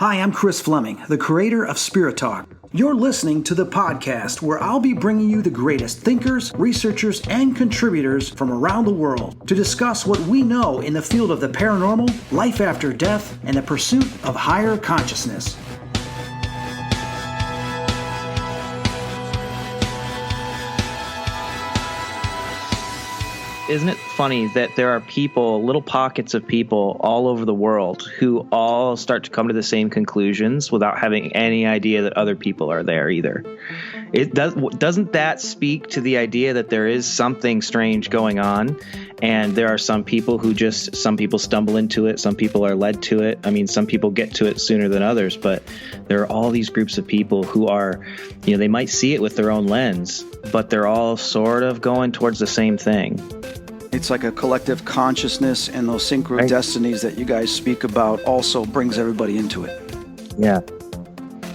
Hi, I'm Chris Fleming, the creator of Spirit Talk. You're listening to the podcast where I'll be bringing you the greatest thinkers, researchers, and contributors from around the world to discuss what we know in the field of the paranormal, life after death, and the pursuit of higher consciousness. Isn't it funny that there are people, little pockets of people all over the world who all start to come to the same conclusions without having any idea that other people are there either? Doesn't that speak to the idea that there is something strange going on, and there are some people some people stumble into it, some people are led to it. I mean, some people get to it sooner than others, but there are all these groups of people who are, they might see it with their own lens, but they're all sort of going towards the same thing. It's like a collective consciousness, and those synchro destinies that you guys speak about also brings everybody into it. Yeah.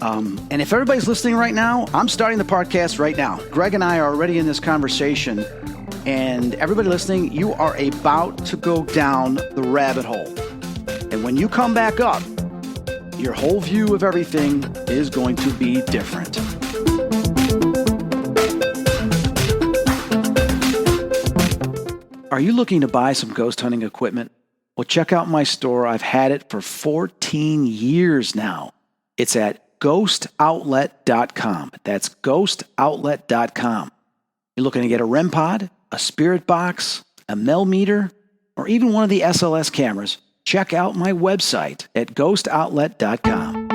And if everybody's listening right now, I'm starting the podcast right now. Greg and I are already in this conversation, and everybody listening, you are about to go down the rabbit hole. And when you come back up, your whole view of everything is going to be different. Are you looking to buy some ghost hunting equipment? Well, check out my store. I've had it for 14 years now. It's at ghostoutlet.com. That's ghostoutlet.com. You're looking to get a REM pod, a spirit box, a Mel meter, or even one of the SLS cameras? Check out my website at ghostoutlet.com.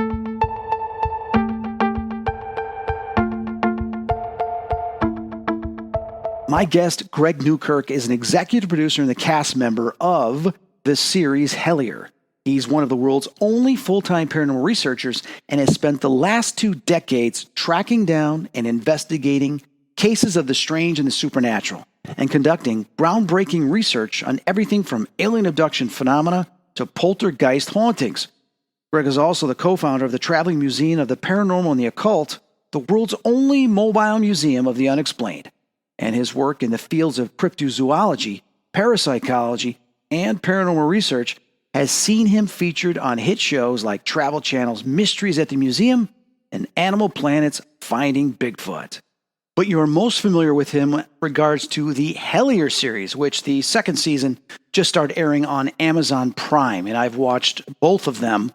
My guest, Greg Newkirk, is an executive producer and the cast member of the series Hellier. He's one of the world's only full-time paranormal researchers and has spent the last 2 decades tracking down and investigating cases of the strange and the supernatural and conducting groundbreaking research on everything from alien abduction phenomena to poltergeist hauntings. Greg is also the co-founder of the Traveling Museum of the Paranormal and the Occult, the world's only mobile museum of the unexplained. And his work in the fields of cryptozoology, parapsychology, and paranormal research has seen him featured on hit shows like Travel Channel's Mysteries at the Museum and Animal Planet's Finding Bigfoot. But you're most familiar with him in regards to the Hellier series, which the second season just started airing on Amazon Prime, and I've watched both of them.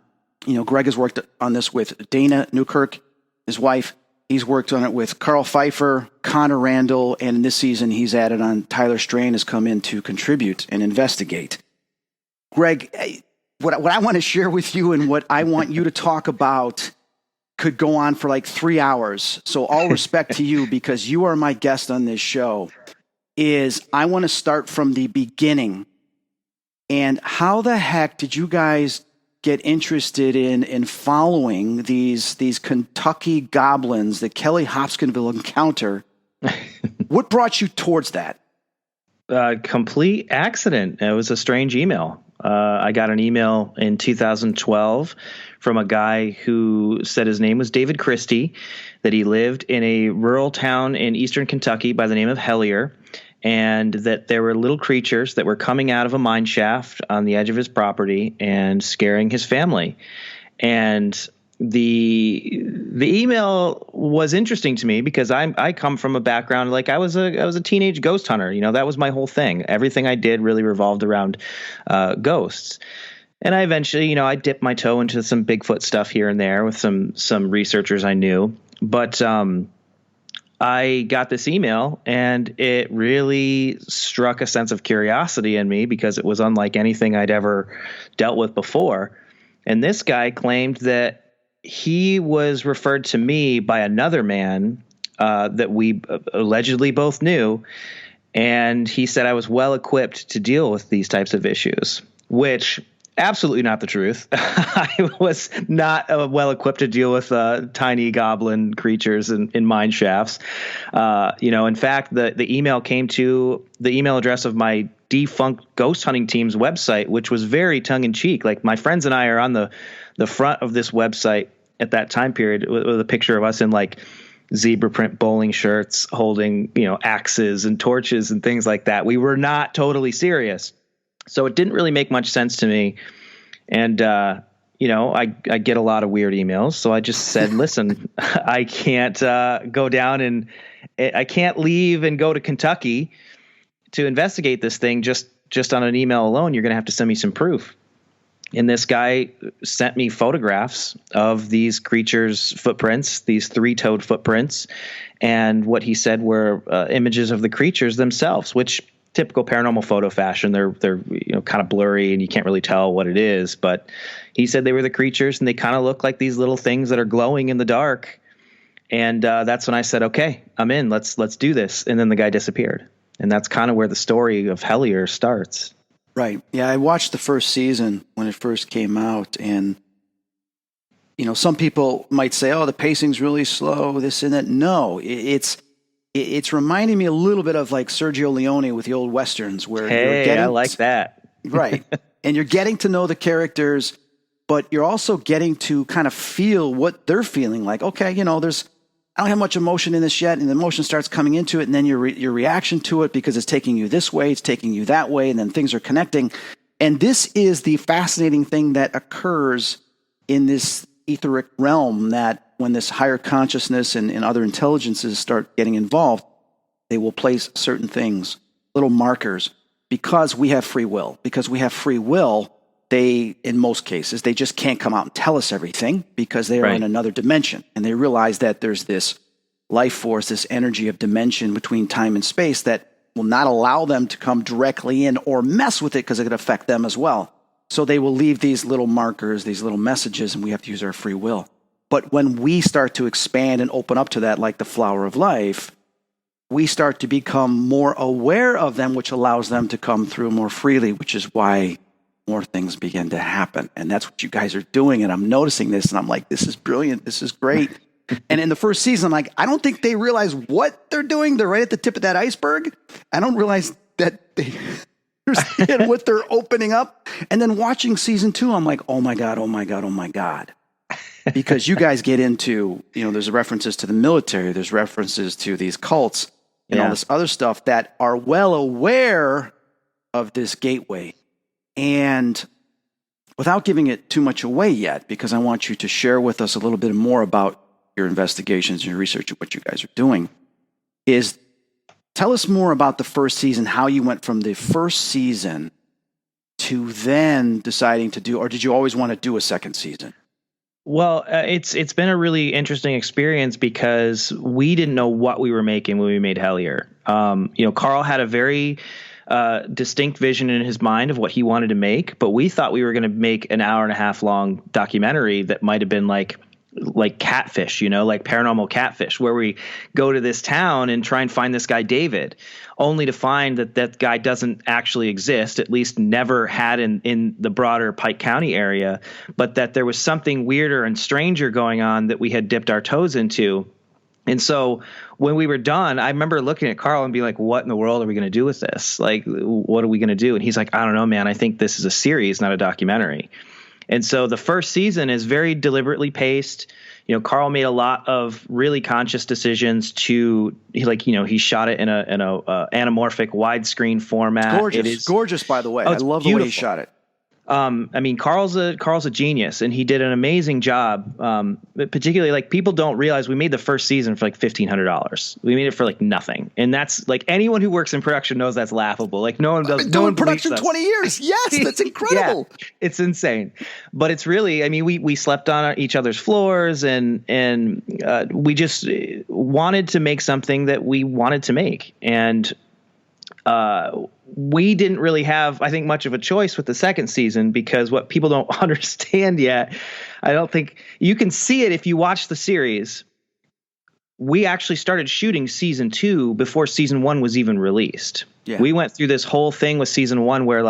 Greg has worked on this with Dana Newkirk, his wife. He's worked on it with Carl Pfeiffer, Connor Randall, and in this season he's added on Tyler Strain has come in to contribute and investigate. Greg, what I want to share with you and what I want you to talk about could go on for like 3 hours. So all respect to you, because you are my guest on this show, is I want to start from the beginning. And how the heck did you guys get interested in following these Kentucky goblins, the Kelly Hopkinsville encounter? What brought you towards that? Complete accident. It was a strange email. I got an email in 2012 from a guy who said his name was David Christie, that he lived in a rural town in eastern Kentucky by the name of Hellier, and that there were little creatures that were coming out of a mine shaft on the edge of his property and scaring his family. And the email was interesting to me because I come from a background, like I was a teenage ghost hunter. That was my whole thing. Everything I did really revolved around ghosts. And I eventually, I dipped my toe into some Bigfoot stuff here and there with some researchers I knew. But I got this email, and it really struck a sense of curiosity in me because it was unlike anything I'd ever dealt with before. And this guy claimed that he was referred to me by another man that we allegedly both knew, and he said I was well equipped to deal with these types of issues, which absolutely not the truth. I was not well equipped to deal with tiny goblin creatures in mine shafts. In fact, the email came to the email address of my defunct ghost hunting team's website, which was very tongue in cheek. Like, my friends and I are on the front of this website at that time period with a picture of us in like zebra print bowling shirts holding, axes and torches and things like that. We were not totally serious. So it didn't really make much sense to me. And, I get a lot of weird emails. So I just said, listen, I can't go down and I can't leave and go to Kentucky to investigate this thing just on an email alone. You're going to have to send me some proof. And this guy sent me photographs of these creatures' footprints, these 3-toed footprints. And what he said were images of the creatures themselves, which typical paranormal photo fashion, they're kind of blurry and you can't really tell what it is. But he said they were the creatures and they kind of look like these little things that are glowing in the dark. And that's when I said, okay, I'm in. Let's do this. And then the guy disappeared. And that's kind of where the story of Hellier starts. Right. Yeah, I watched the first season when it first came out, and some people might say, "Oh, the pacing's really slow, this and that." No, it's reminding me a little bit of like Sergio Leone with the old westerns, where I like that. Right, and you're getting to know the characters, but you're also getting to kind of feel what they're feeling. Like, okay, I don't have much emotion in this yet, and the emotion starts coming into it, and then your reaction to it, because it's taking you this way, it's taking you that way, and then things are connecting. And this is the fascinating thing that occurs in this etheric realm, that when this higher consciousness and other intelligences start getting involved, they will place certain things, little markers, because we have free will. Because we have free will, they, in most cases, they just can't come out and tell us everything because they are in another dimension. And they realize that there's this life force, this energy of dimension between time and space that will not allow them to come directly in or mess with it because it could affect them as well. So they will leave these little markers, these little messages, and we have to use our free will. But when we start to expand and open up to that, like the flower of life, we start to become more aware of them, which allows them to come through more freely, which is why more things begin to happen. And that's what you guys are doing. And I'm noticing this, and I'm like, this is brilliant. This is great. And in the first season, I'm like, I don't think they realize what they're doing. They're right at the tip of that iceberg. I don't realize that they understand what they're opening up. And then watching season 2, I'm like, oh my God, oh my God, oh my God. Because you guys get into, there's references to the military, there's references to these cults and all this other stuff that are well aware of this gateway. And without giving it too much away yet, because I want you to share with us a little bit more about your investigations and your research and what you guys are doing, is tell us more about the first season, how you went from the first season to then deciding to do, or did you always want to do a second season? Well, it's been a really interesting experience because we didn't know what we were making when we made Hellier. Carl had a very distinct vision in his mind of what he wanted to make, but we thought we were going to make an 1.5 hour long documentary that might have been like Catfish, like Paranormal Catfish, where we go to this town and try and find this guy David, only to find that guy doesn't actually exist, at least never had in the broader Pike County area, but that there was something weirder and stranger going on that we had dipped our toes into. And so when we were done, I remember looking at Carl and being like, what in the world are we going to do with this? Like, what are we going to do? And he's like, I don't know, man. I think this is a series, not a documentary. And so the first season is very deliberately paced. Carl made a lot of really conscious decisions to, he shot it in a anamorphic widescreen format. It's gorgeous. It's gorgeous, by the way. I love the way he shot it. Carl's a genius, and he did an amazing job. Particularly, like, people don't realize we made the first season for like $1,500. We made it for like nothing, and that's like, anyone who works in production knows that's laughable. Like, no one does. I've been doing production 20 years. Yes, that's incredible. Yeah, it's insane, but it's really. We slept on each other's floors, and we just wanted to make something that we wanted to make, and we didn't really have, I think, much of a choice with the second season, because what people don't understand yet, I don't think you can see it if you watch the series. We actually started shooting season 2 before season 1 was even released. Yeah. We went through this whole thing with season 1 where,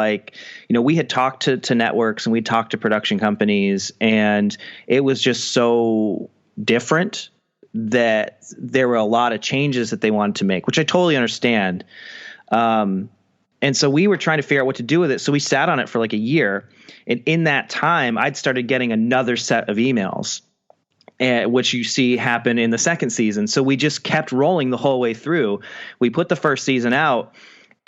we had talked to networks and we talked to production companies, and it was just so different that there were a lot of changes that they wanted to make, which I totally understand. And so we were trying to figure out what to do with it. So we sat on it for like a year. And in that time, I'd started getting another set of emails, which you see happen in the second season. So we just kept rolling the whole way through. We put the first season out,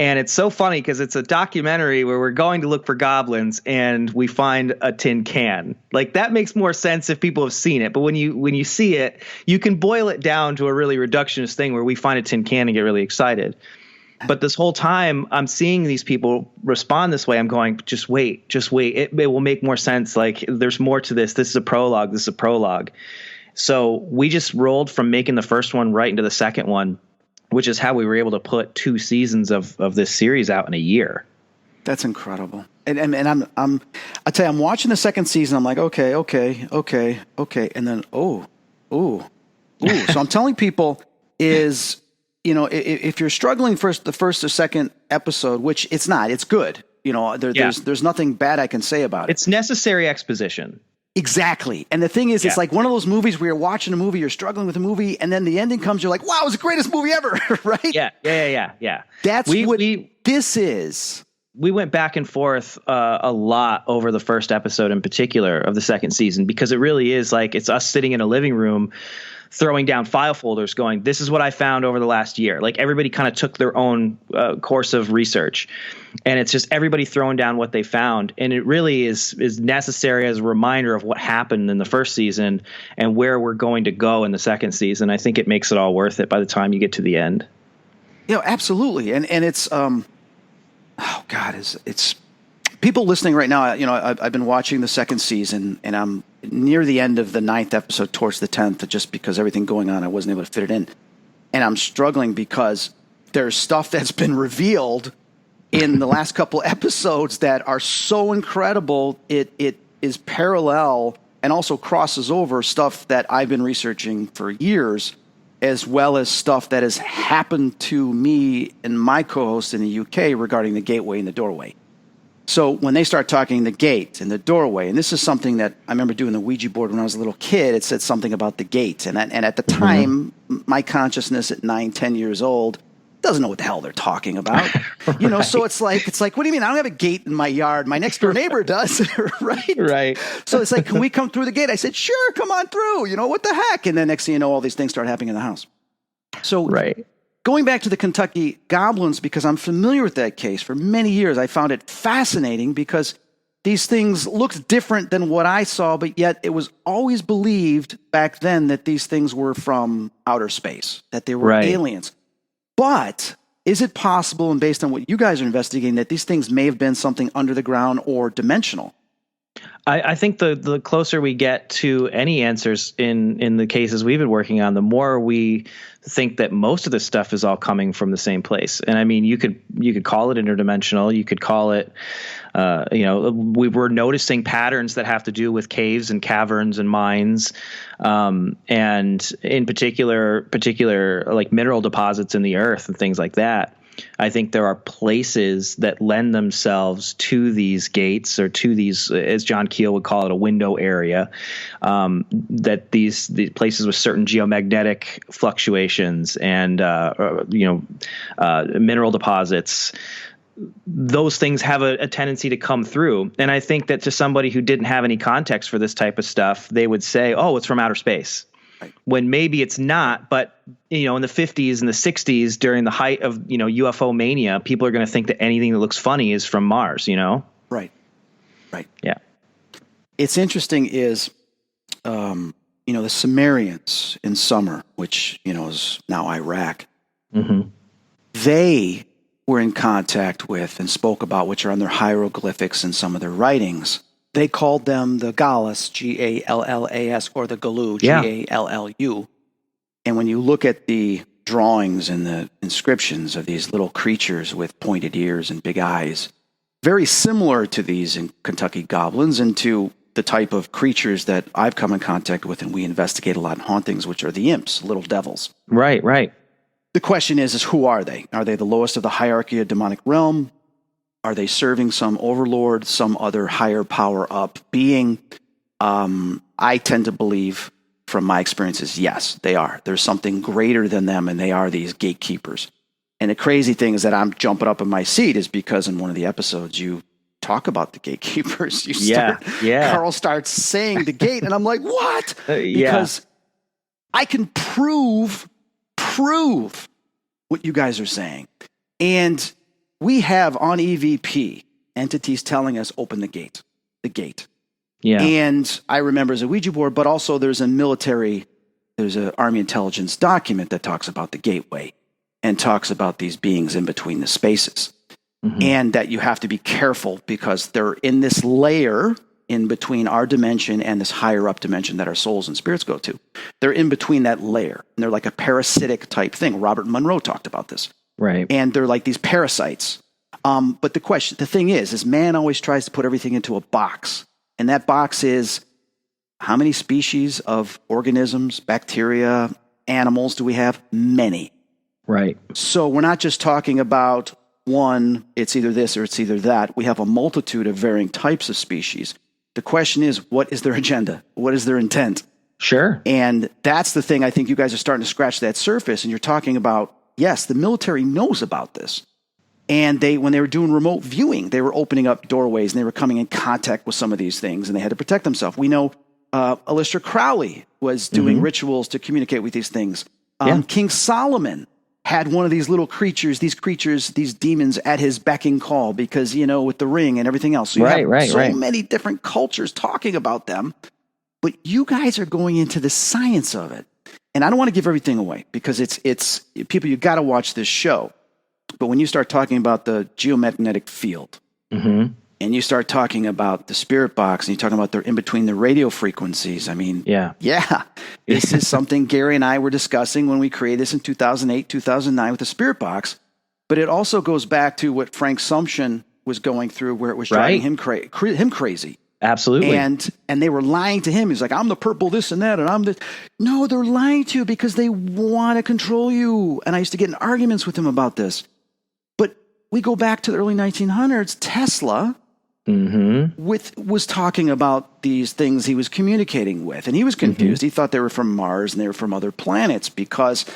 And it's so funny because it's a documentary where we're going to look for goblins and we find a tin can. Like, that makes more sense if people have seen it. But when you see it, you can boil it down to a really reductionist thing where we find a tin can and get really excited. But this whole time I'm seeing these people respond this way. I'm going, just wait. It will make more sense. Like, there's more to this. This is a prologue. So we just rolled from making the first one right into the second one, which is how we were able to put 2 seasons of this series out in a year. That's incredible. And I tell you, I'm watching the second season. I'm like, okay. And then, So I'm telling people is, if you're struggling the first or second episode, which it's not, it's good. There's nothing bad I can say about it. It's necessary exposition. Exactly. And the thing is, it's like one of those movies where you're watching a movie, you're struggling with a movie, and then the ending comes, you're like, wow, it was the greatest movie ever, right? Yeah. That's what this is. We went back and forth a lot over the first episode in particular of the second season, because it really is like it's us sitting in a living room throwing down file folders going, this is what I found over the last year. Like, everybody kind of took their own course of research, and it's just everybody throwing down what they found. And it really is necessary as a reminder of what happened in the first season and where we're going to go in the second season. I think it makes it all worth it by the time you get to the end. Absolutely. And it's, it's people listening right now. I've been watching the second season, and I'm near the end of the 9th episode towards the 10th, just because everything going on, I wasn't able to fit it in. And I'm struggling because there's stuff that's been revealed in the last couple episodes that are so incredible. It is parallel and also crosses over stuff that I've been researching for years, as well as stuff that has happened to me and my co-host in the UK regarding the gateway and the doorway. So when they start talking the gate and the doorway, and this is something that I remember doing the Ouija board when I was a little kid, it said something about the gate. And at the time, my consciousness at 9-10 years old doesn't know what the hell they're talking about. Right. So it's like, what do you mean? I don't have a gate in my yard. My next door neighbor does, right? Right. So it's like, can we come through the gate? I said, sure, come on through. What the heck? And then next thing you know, all these things start happening in the house. So right. Going back to the Kentucky Goblins, because I'm familiar with that case for many years, I found it fascinating because these things looked different than what I saw, but yet it was always believed back then that these things were from outer space, that they were aliens. But is it possible, and based on what you guys are investigating, that these things may have been something under the ground or dimensional? I think the closer we get to any answers in the cases we've been working on, the more we think that most of this stuff is all coming from the same place. And I mean, you could call it interdimensional. You could call it, we were noticing patterns that have to do with caves and caverns and mines, and in particular like mineral deposits in the earth and things like that. I think there are places that lend themselves to these gates, or to these, as John Keel would call it, a window area, that these places with certain geomagnetic fluctuations and mineral deposits, those things have a tendency to come through. And I think that to somebody who didn't have any context for this type of stuff, they would say, oh, it's from outer space. When maybe it's not, but in the 50s and the 60s, during the height of UFO mania, people are going to think that anything that looks funny is from Mars. Right. Yeah. It's interesting is, the Sumerians in Sumer, which is now Iraq. Mm-hmm. They were in contact with and spoke about, which are on their hieroglyphics and some of their writings. They called them the Gallas, Gallas, or the Galu, Gallu. And when you look at the drawings and the inscriptions of these little creatures with pointed ears and big eyes, very similar to these in Kentucky Goblins and to the type of creatures that I've come in contact with and we investigate a lot in hauntings, which are the imps, little devils. Right. The question is who are they? Are they the lowest of the hierarchy of demonic realm? Are they serving some overlord, some other higher power up being? I tend to believe from my experiences, yes, they are. There's something greater than them, and they are these gatekeepers. And the crazy thing is that I'm jumping up in my seat is because in one of the episodes you talk about the gatekeepers. Carl starts saying the gate, and I'm like, what? Because I can prove what you guys are saying. And we have on EVP entities telling us open the gate. Yeah. And I remember as a Ouija board, but also there's an Army intelligence document that talks about the gateway and talks about these beings in between the spaces. Mm-hmm. And that you have to be careful because they're in this layer in between our dimension and this higher up dimension that our souls and spirits go to. They're in between that layer. And they're like a parasitic type thing. Robert Monroe talked about this. Right. And they're like these parasites. But the thing is man always tries to put everything into a box. And that box is, how many species of organisms, bacteria, animals do we have? Many. Right. So we're not just talking about one, it's either this or it's either that. We have a multitude of varying types of species. The question is, what is their agenda? What is their intent? Sure. And that's the thing I think you guys are starting to scratch that surface. And you're talking about, yes, the military knows about this. And when they were doing remote viewing, they were opening up doorways and they were coming in contact with some of these things and they had to protect themselves. We know Aleister Crowley was doing rituals to communicate with these things. King Solomon had one of these little creatures, these demons at his beck and call because, with the ring and everything else. So you have many different cultures talking about them, but you guys are going into the science of it. And I don't want to give everything away because it's people, you got to watch this show. But when you start talking about the geomagnetic field and you start talking about the spirit box and you're talking about they're in between the radio frequencies, I mean, this is something Gary and I were discussing when we created this in 2008, 2009 with the spirit box. But it also goes back to what Frank Sumption was going through where it was driving him crazy. Absolutely. And they were lying to him. He's like, I'm the purple this and that, and I'm the... No, they're lying to you because they want to control you. And I used to get in arguments with him about this. But we go back to the early 1900s. Tesla was talking about these things he was communicating with. And he was confused. He thought they were from Mars and they were from other planets because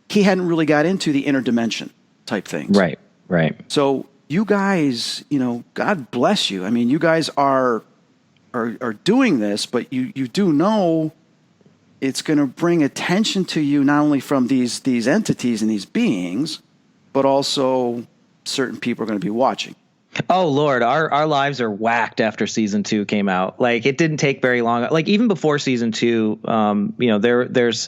he hadn't really got into the interdimension type things. Right. So you guys, God bless you. I mean, you guys are doing this, but you do know it's going to bring attention to you not only from these entities and these beings, but also certain people are going to be watching. Oh Lord, our lives are whacked after season 2 came out. Like it didn't take very long. Like even before season 2, there's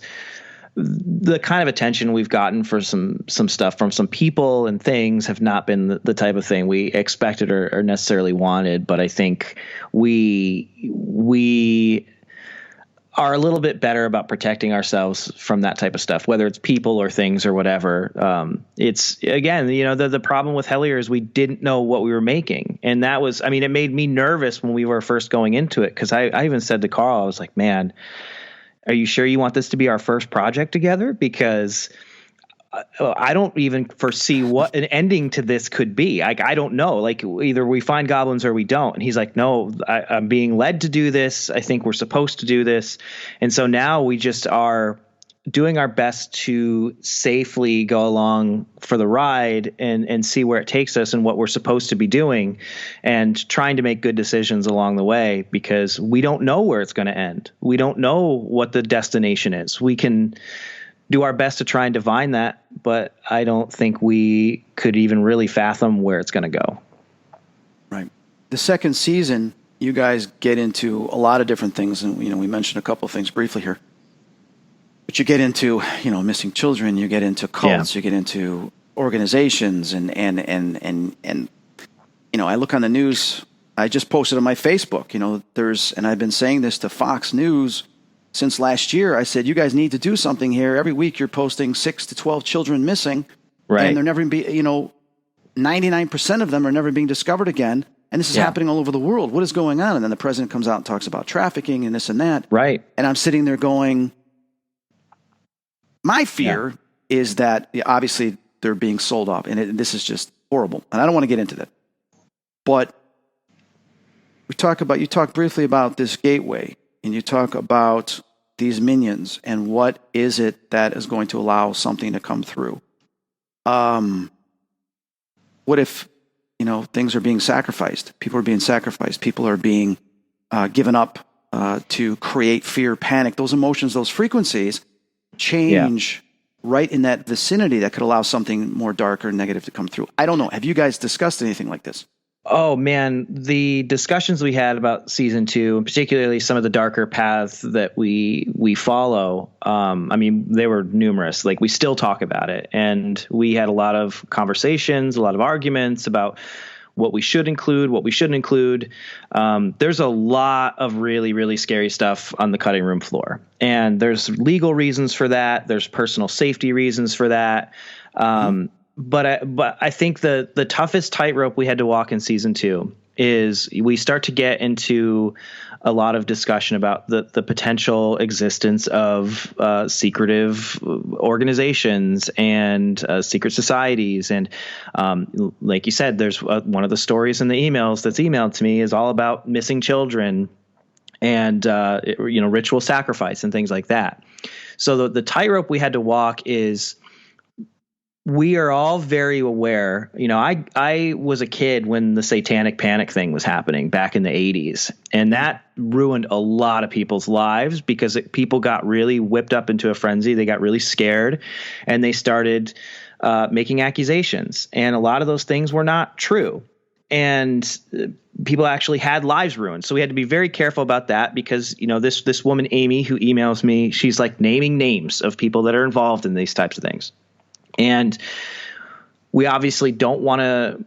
the kind of attention we've gotten for some stuff from some people and things have not been the type of thing we expected or necessarily wanted. But I think we are a little bit better about protecting ourselves from that type of stuff, whether it's people or things or whatever. It's again, the problem with Hellier is we didn't know what we were making. And that was, it made me nervous when we were first going into it. Cause I even said to Carl, I was like, man, are you sure you want this to be our first project together? Because I don't even foresee what an ending to this could be. Like, I don't know. Like, either we find goblins or we don't. And he's like, no, I'm being led to do this. I think we're supposed to do this. And so now we just are doing our best to safely go along for the ride and see where it takes us and what we're supposed to be doing and trying to make good decisions along the way because we don't know where it's going to end. We don't know what the destination is. We can do our best to try and divine that, but I don't think we could even really fathom where it's going to go. Right. The second season, you guys get into a lot of different things, and we mentioned a couple of things briefly here. But you get into, missing children, you get into cults, you get into organizations, and I look on the news. I just posted on my Facebook, and I've been saying this to Fox News since last year. I said, you guys need to do something here. Every week you're posting 6 to 12 children missing. Right. And they're never 99% of them are never being discovered again. And this is happening all over the world. What is going on? And then the president comes out and talks about trafficking and this and that. Right. And I'm sitting there going, my fear is that obviously they're being sold off. And this is just horrible. And I don't want to get into that. But you talk briefly about this gateway. And you talk about these minions and what is it that is going to allow something to come through. What if, things are being sacrificed? People are being sacrificed. People are being given up to create fear, panic. Those emotions, those frequencies change right in that vicinity that could allow something more dark or negative to come through. I don't know. Have you guys discussed anything like this? Oh man, the discussions we had about season 2, and particularly some of the darker paths that we follow, I mean, they were numerous. Like, we still talk about it, and we had a lot of conversations, a lot of arguments about what we should include, what we shouldn't include. There's a lot of really, really scary stuff on the cutting room floor, and there's legal reasons for that. There's personal safety reasons for that. But I think the toughest tightrope we had to walk in season 2 is we start to get into a lot of discussion about the potential existence of secretive organizations and secret societies. And like you said, there's one of the stories in the emails that's emailed to me is all about missing children and ritual sacrifice and things like that. So the tightrope we had to walk is, we are all very aware. I was a kid when the satanic panic thing was happening back in the 80s, and that ruined a lot of people's lives because people got really whipped up into a frenzy. They got really scared, and they started making accusations, and a lot of those things were not true, and people actually had lives ruined. So we had to be very careful about that because, this woman, Amy, who emails me, she's like naming names of people that are involved in these types of things. And we obviously don't want to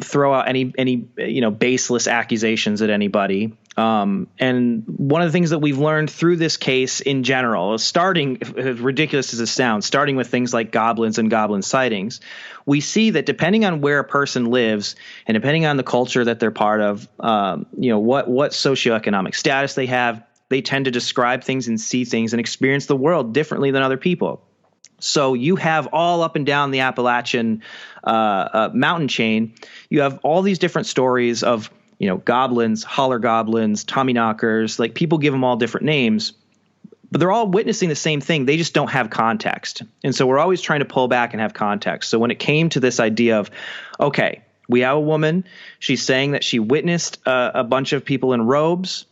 throw out any baseless accusations at anybody. And one of the things that we've learned through this case in general, starting, as ridiculous as it sounds, starting with things like goblins and goblin sightings, we see that depending on where a person lives and depending on the culture that they're part of, what socioeconomic status they have, they tend to describe things and see things and experience the world differently than other people. So you have all up and down the Appalachian mountain chain, you have all these different stories of, goblins, holler goblins, Tommyknockers, like people give them all different names, but they're all witnessing the same thing. They just don't have context. And so we're always trying to pull back and have context. So when it came to this idea of, okay, we have a woman, she's saying that she witnessed a bunch of people in robes.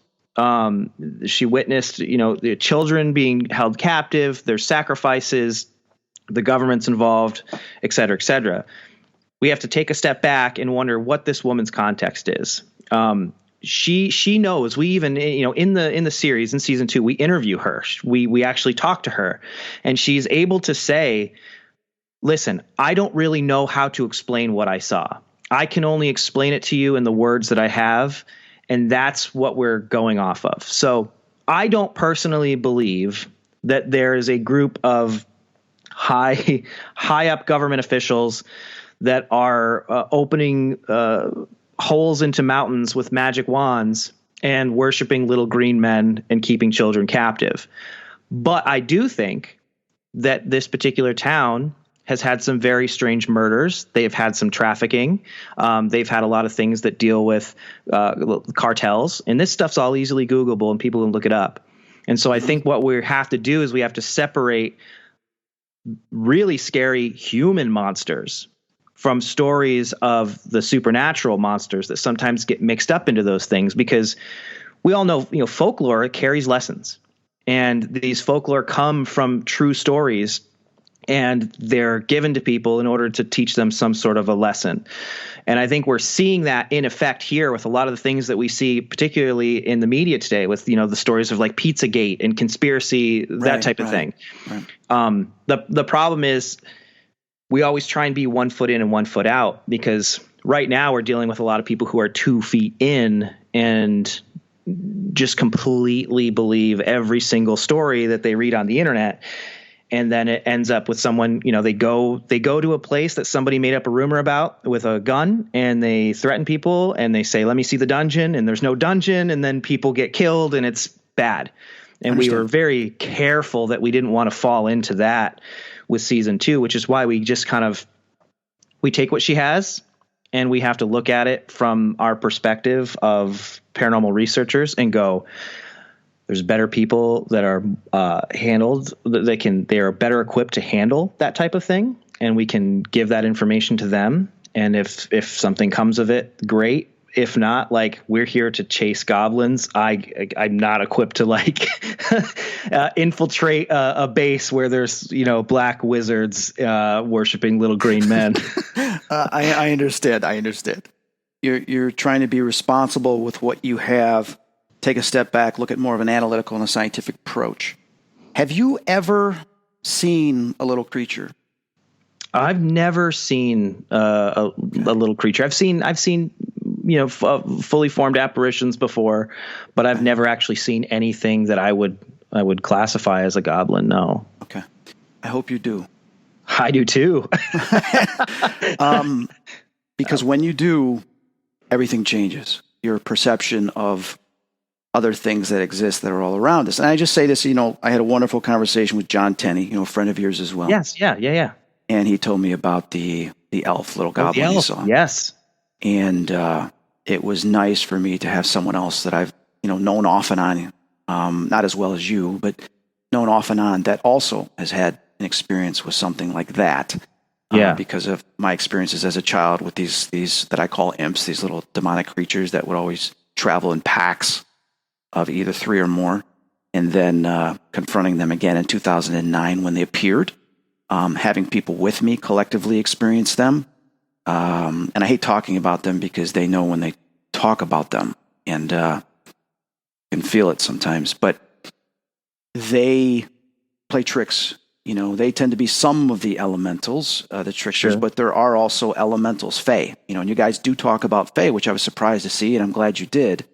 She witnessed, the children being held captive, their sacrifices, the government's involved, et cetera, et cetera. We have to take a step back and wonder what this woman's context is. She knows. We even, in the series in season 2, we interview her. We actually talk to her, and she's able to say, listen, I don't really know how to explain what I saw. I can only explain it to you in the words that I have. And that's what we're going off of. So I don't personally believe that there is a group of high up government officials that are opening holes into mountains with magic wands and worshiping little green men and keeping children captive. But I do think that this particular town has had some very strange murders. They've had some trafficking. They've had a lot of things that deal with cartels. And this stuff's all easily Googleable and people can look it up. And so I think what we have to do is we have to separate really scary human monsters from stories of the supernatural monsters that sometimes get mixed up into those things, because we all know, folklore carries lessons, and these folklore come from true stories, and they're given to people in order to teach them some sort of a lesson. And I think we're seeing that in effect here with a lot of the things that we see, particularly in the media today, with, the stories of like Pizzagate and conspiracy, that type of thing. Right. The problem is we always try and be 1 foot in and 1 foot out, because right now we're dealing with a lot of people who are 2 feet in and just completely believe every single story that they read on the internet. And then it ends up with someone, they go to a place that somebody made up a rumor about with a gun, and they threaten people and they say, let me see the dungeon, and there's no dungeon, and then people get killed and it's bad. And we were very careful that we didn't want to fall into that with season 2, which is why we just we take what she has and we have to look at it from our perspective of paranormal researchers and go, there's better people that are handled. They are better equipped to handle that type of thing, and we can give that information to them. And if something comes of it, great. if not, like, we're here to chase goblins, I'm not equipped to like infiltrate a base where there's, black wizards worshiping little green men. I understand. You're trying to be responsible with what you have. Take a step back, look at more of an analytical and a scientific approach. Have you ever seen a little creature? I've never seen a little creature. I've seen fully formed apparitions before, but I've never actually seen anything that I would classify as a goblin. No. Okay. I hope you do. I do too. Because when you do, everything changes. Your perception of other things that exist that are all around us. And I just say this, I had a wonderful conversation with John Tenney, a friend of yours as well. Yes. Yeah. And he told me about the elf, little goblin he saw. Yes. And it was nice for me to have someone else that I've, known off and on, not as well as you, but known off and on, that also has had an experience with something like that. Yeah. Because of my experiences as a child with these that I call imps, these little demonic creatures that would always travel in packs of either 3 or more, and then confronting them again in 2009 when they appeared. Having people with me collectively experience them. And I hate talking about them because they know when they talk about them, and can feel it sometimes, but they play tricks. They tend to be some of the elementals, the tricksters, but there are also elementals, fae. And you guys do talk about fae, which I was surprised to see, and I'm glad you did,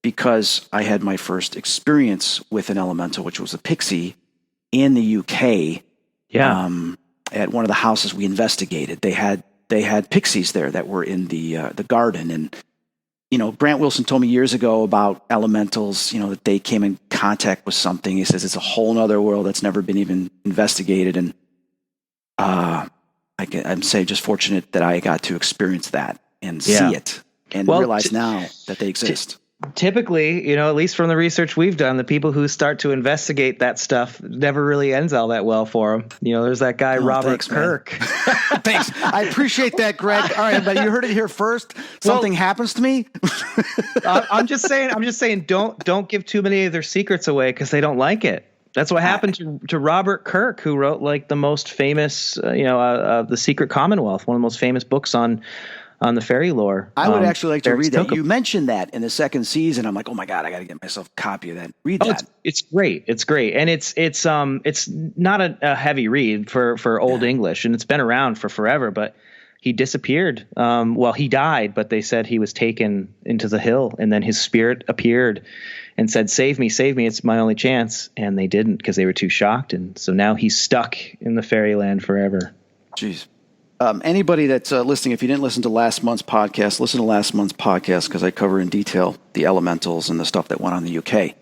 because I had my first experience with an elemental, which was a pixie in the UK. Yeah. At one of the houses we investigated, they had pixies there that were in the garden. And, Grant Wilson told me years ago about elementals, that they came in contact with something. He says it's a whole nother world that's never been even investigated. And I'm just fortunate that I got to experience that and see it and realize now that they exist. Typically, at least from the research we've done, the people who start to investigate that stuff never really ends all that well for them. There's that guy, Robert Kirk. Thanks. I appreciate that, Greg. All right, but you heard it here first. Something happens to me. I'm just saying, don't give too many of their secrets away because they don't like it. That's what happened to Robert Kirk, who wrote like the most famous, The Secret Commonwealth, one of the most famous books on the fairy lore. I would actually like to read that. You mentioned that in the second season. I'm like, oh my God, I got to get myself a copy of that. Read that. It's great. It's great. And it's not a heavy read for Old English, and it's been around for forever, but he disappeared. He died, but they said he was taken into the hill, and then his spirit appeared and said, save me, it's my only chance. And they didn't, because they were too shocked. And so now he's stuck in the fairyland forever. Jeez. Anybody that's listening, if you didn't listen to last month's podcast, listen to last month's podcast because I cover in detail the elementals and the stuff that went on in the UK.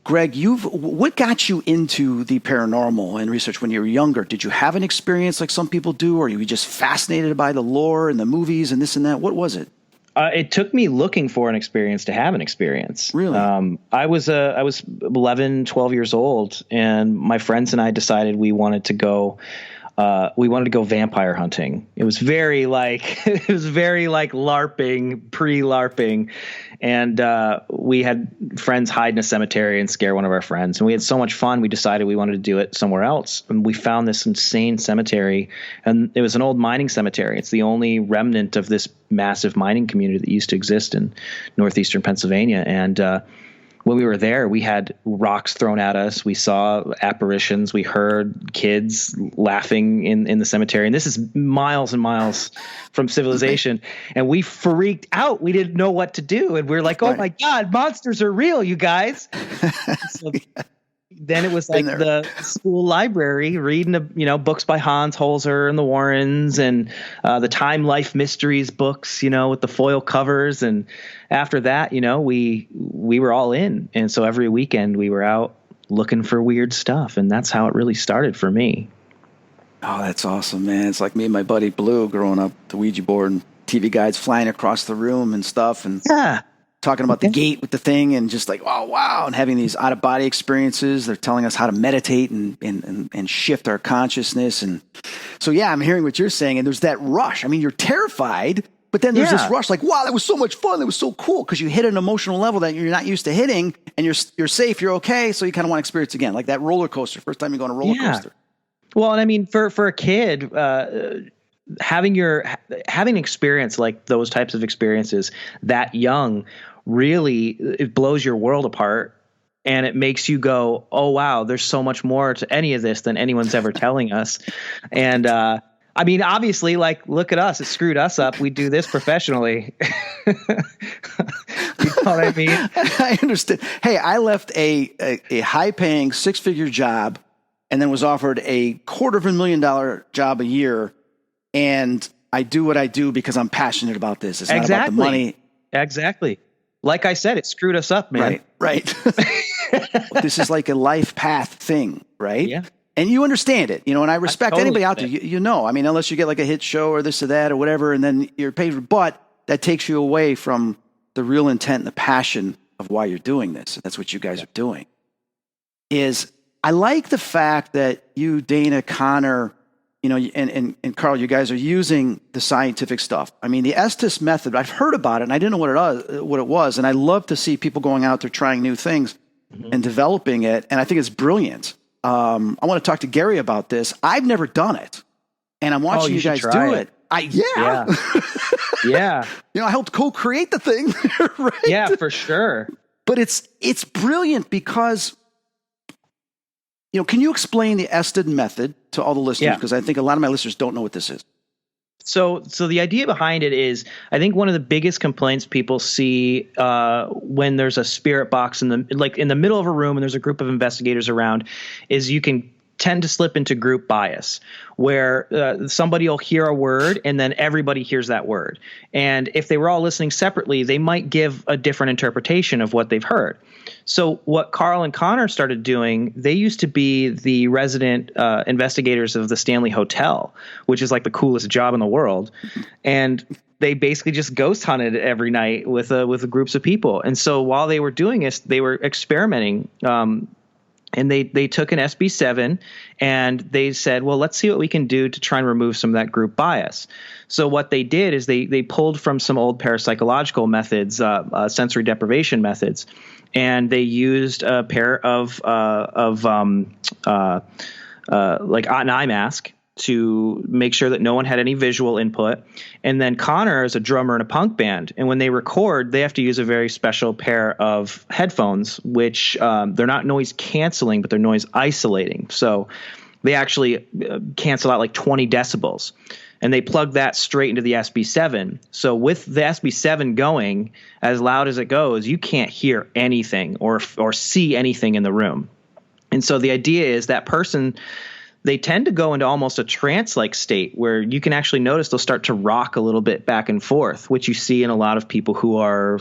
Greg, what got you into the paranormal and research when you were younger? Did you have an experience like some people do, or were you just fascinated by the lore and the movies and this and that? What was it? It took me looking for an experience to have an experience. Really? I was 11, 12 years old, and my friends and I decided we wanted to go vampire hunting. It was very like LARPing, pre-LARPing. And we had friends hide in a cemetery and scare one of our friends. And we had so much fun, we decided we wanted to do it somewhere else. And we found this insane cemetery. And it was an old mining cemetery. It's the only remnant of this massive mining community that used to exist in northeastern Pennsylvania. And when we were there, we had rocks thrown at us. We saw apparitions. We heard kids laughing in the cemetery. And this is miles and miles from civilization. And we freaked out. We didn't know what to do. And we were like, oh, my God, monsters are real, you guys. So then it was like the school library reading, books by Hans Holzer and the Warrens and the Time Life Mysteries books, with the foil covers. And after that, we were all in. And so every weekend we were out looking for weird stuff. And that's how it really started for me. Oh, that's awesome, man. It's like me and my buddy Blue growing up, the Ouija board and TV guides flying across the room and stuff. And talking about the gate with the thing and just like, wow, and having these out-of-body experiences. They're telling us how to meditate and shift our consciousness. And so, I'm hearing what you're saying. And there's that rush. I mean, you're terrified, But then there's this rush, like, wow, that was so much fun. That was so cool because you hit an emotional level that you're not used to hitting, and you're safe, you're okay, so you kind of want to experience it again, like that roller coaster. First time you go on a roller coaster. Well, and I mean, for a kid, having an experience like those types of experiences that young, really, it blows your world apart. And it makes you go, oh, wow, there's so much more to any of this than anyone's ever telling us. And I mean, obviously, like, look at us. It screwed us up. We do this professionally. You know what I mean? I understand. Hey, I left a high-paying 6-figure job and then was offered a $250,000 job a year. And I do what I do because I'm passionate about this. It's not about the money. Exactly. Like I said, it screwed us up, man. Right. This is like a life path thing, right? Yeah. And you understand it, and I respect anybody out there, I mean, unless you get like a hit show or this or that or whatever, and then you're paid, but that takes you away from the real intent and the passion of why you're doing this. That's what you guys are doing. I like the fact that you, Dana, Connor, and Carl, you guys are using the scientific stuff. I mean, the Estes method, I've heard about it and I didn't know what it was. And I love to see people going out there trying new things and developing it. And I think it's brilliant. I want to talk to Gary about this. I've never done it. And I'm watching you guys do it. Yeah. I helped co-create the thing. Right? Yeah, for sure. But it's brilliant because, can you explain the Estes method to all the listeners? Because I think a lot of my listeners don't know what this is. So the idea behind it is, I think one of the biggest complaints people see when there's a spirit box in the middle of a room and there's a group of investigators around, is you can tend to slip into group bias, where somebody will hear a word and then everybody hears that word. And if they were all listening separately, they might give a different interpretation of what they've heard. So what Carl and Connor started doing, they used to be the resident investigators of the Stanley Hotel, which is like the coolest job in the world. And they basically just ghost hunted every night with groups of people. And so while they were doing this, they were experimenting. And they took an SB7 and they said, well, let's see what we can do to try and remove some of that group bias. So what they did is they pulled from some old parapsychological methods, sensory deprivation methods, and they used a pair of like an eye mask to make sure that no one had any visual input. And then Connor is a drummer in a punk band. And when they record, they have to use a very special pair of headphones, which they're not noise canceling, but they're noise isolating. So they actually cancel out like 20 decibels. And they plug that straight into the SB7. So with the SB7 going as loud as it goes, you can't hear anything or see anything in the room. And so the idea is that person, they tend to go into almost a trance-like state where you can actually notice they'll start to rock a little bit back and forth, which you see in a lot of people who are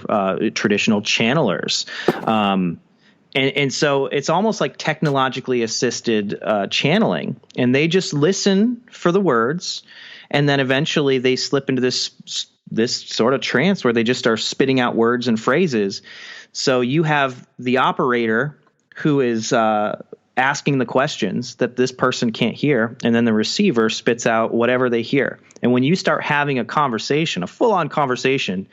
traditional channelers. And so it's almost like technologically assisted channeling, and they just listen for the words, and then eventually they slip into this sort of trance where they just start spitting out words and phrases. So you have the operator who is asking the questions that this person can't hear, and then the receiver spits out whatever they hear. And when you start having a conversation, a full-on conversation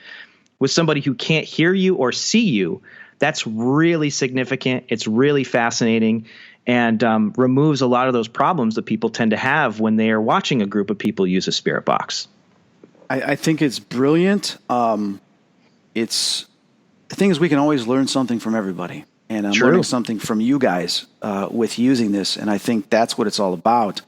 with somebody who can't hear you or see you, that's really significant. It's really fascinating, and removes a lot of those problems that people tend to have when they are watching a group of people use a spirit box. I think it's brilliant. The thing is, we can always learn something from everybody. And I'm learning something from you guys with using this, and I think that's what it's all about.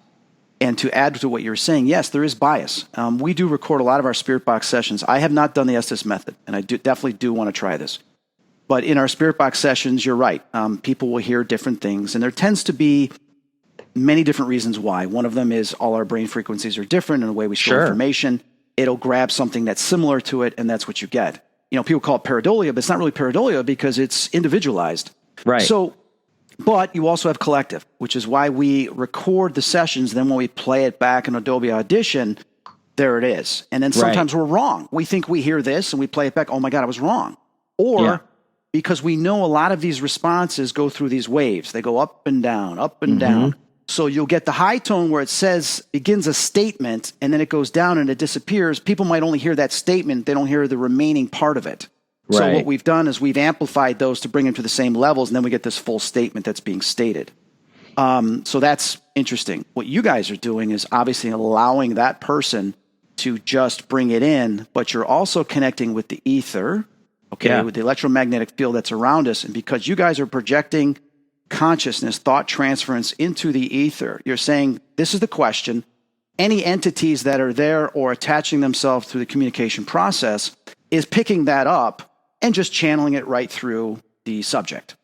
And to add to what you're saying, yes, there is bias. We do record a lot of our Spirit Box sessions. I have not done the Estes method, and I definitely do want to try this. But in our Spirit Box sessions, you're right. People will hear different things, and there tends to be many different reasons why. One of them is all our brain frequencies are different in the way we store information. It'll grab something that's similar to it, and that's what you get. People call it pareidolia, but it's not really pareidolia because it's individualized. Right. So, but you also have collective, which is why we record the sessions. Then when we play it back in Adobe Audition, there it is. And then sometimes we're wrong. We think we hear this and we play it back. Oh my God, I was wrong. Or because we know a lot of these responses go through these waves. They go up and down, up and down. So you'll get the high tone where it begins a statement and then it goes down and it disappears. People might only hear that statement. They don't hear the remaining part of it. Right. So what we've done is we've amplified those to bring them to the same levels, and then we get this full statement that's being stated. So that's interesting. What you guys are doing is obviously allowing that person to just bring it in, but you're also connecting with the ether, with the electromagnetic field that's around us. And because you guys are projecting consciousness, thought transference into the ether, you're saying, this is the question. Any entities that are there or attaching themselves through the communication process is picking that up and just channeling it right through the subject.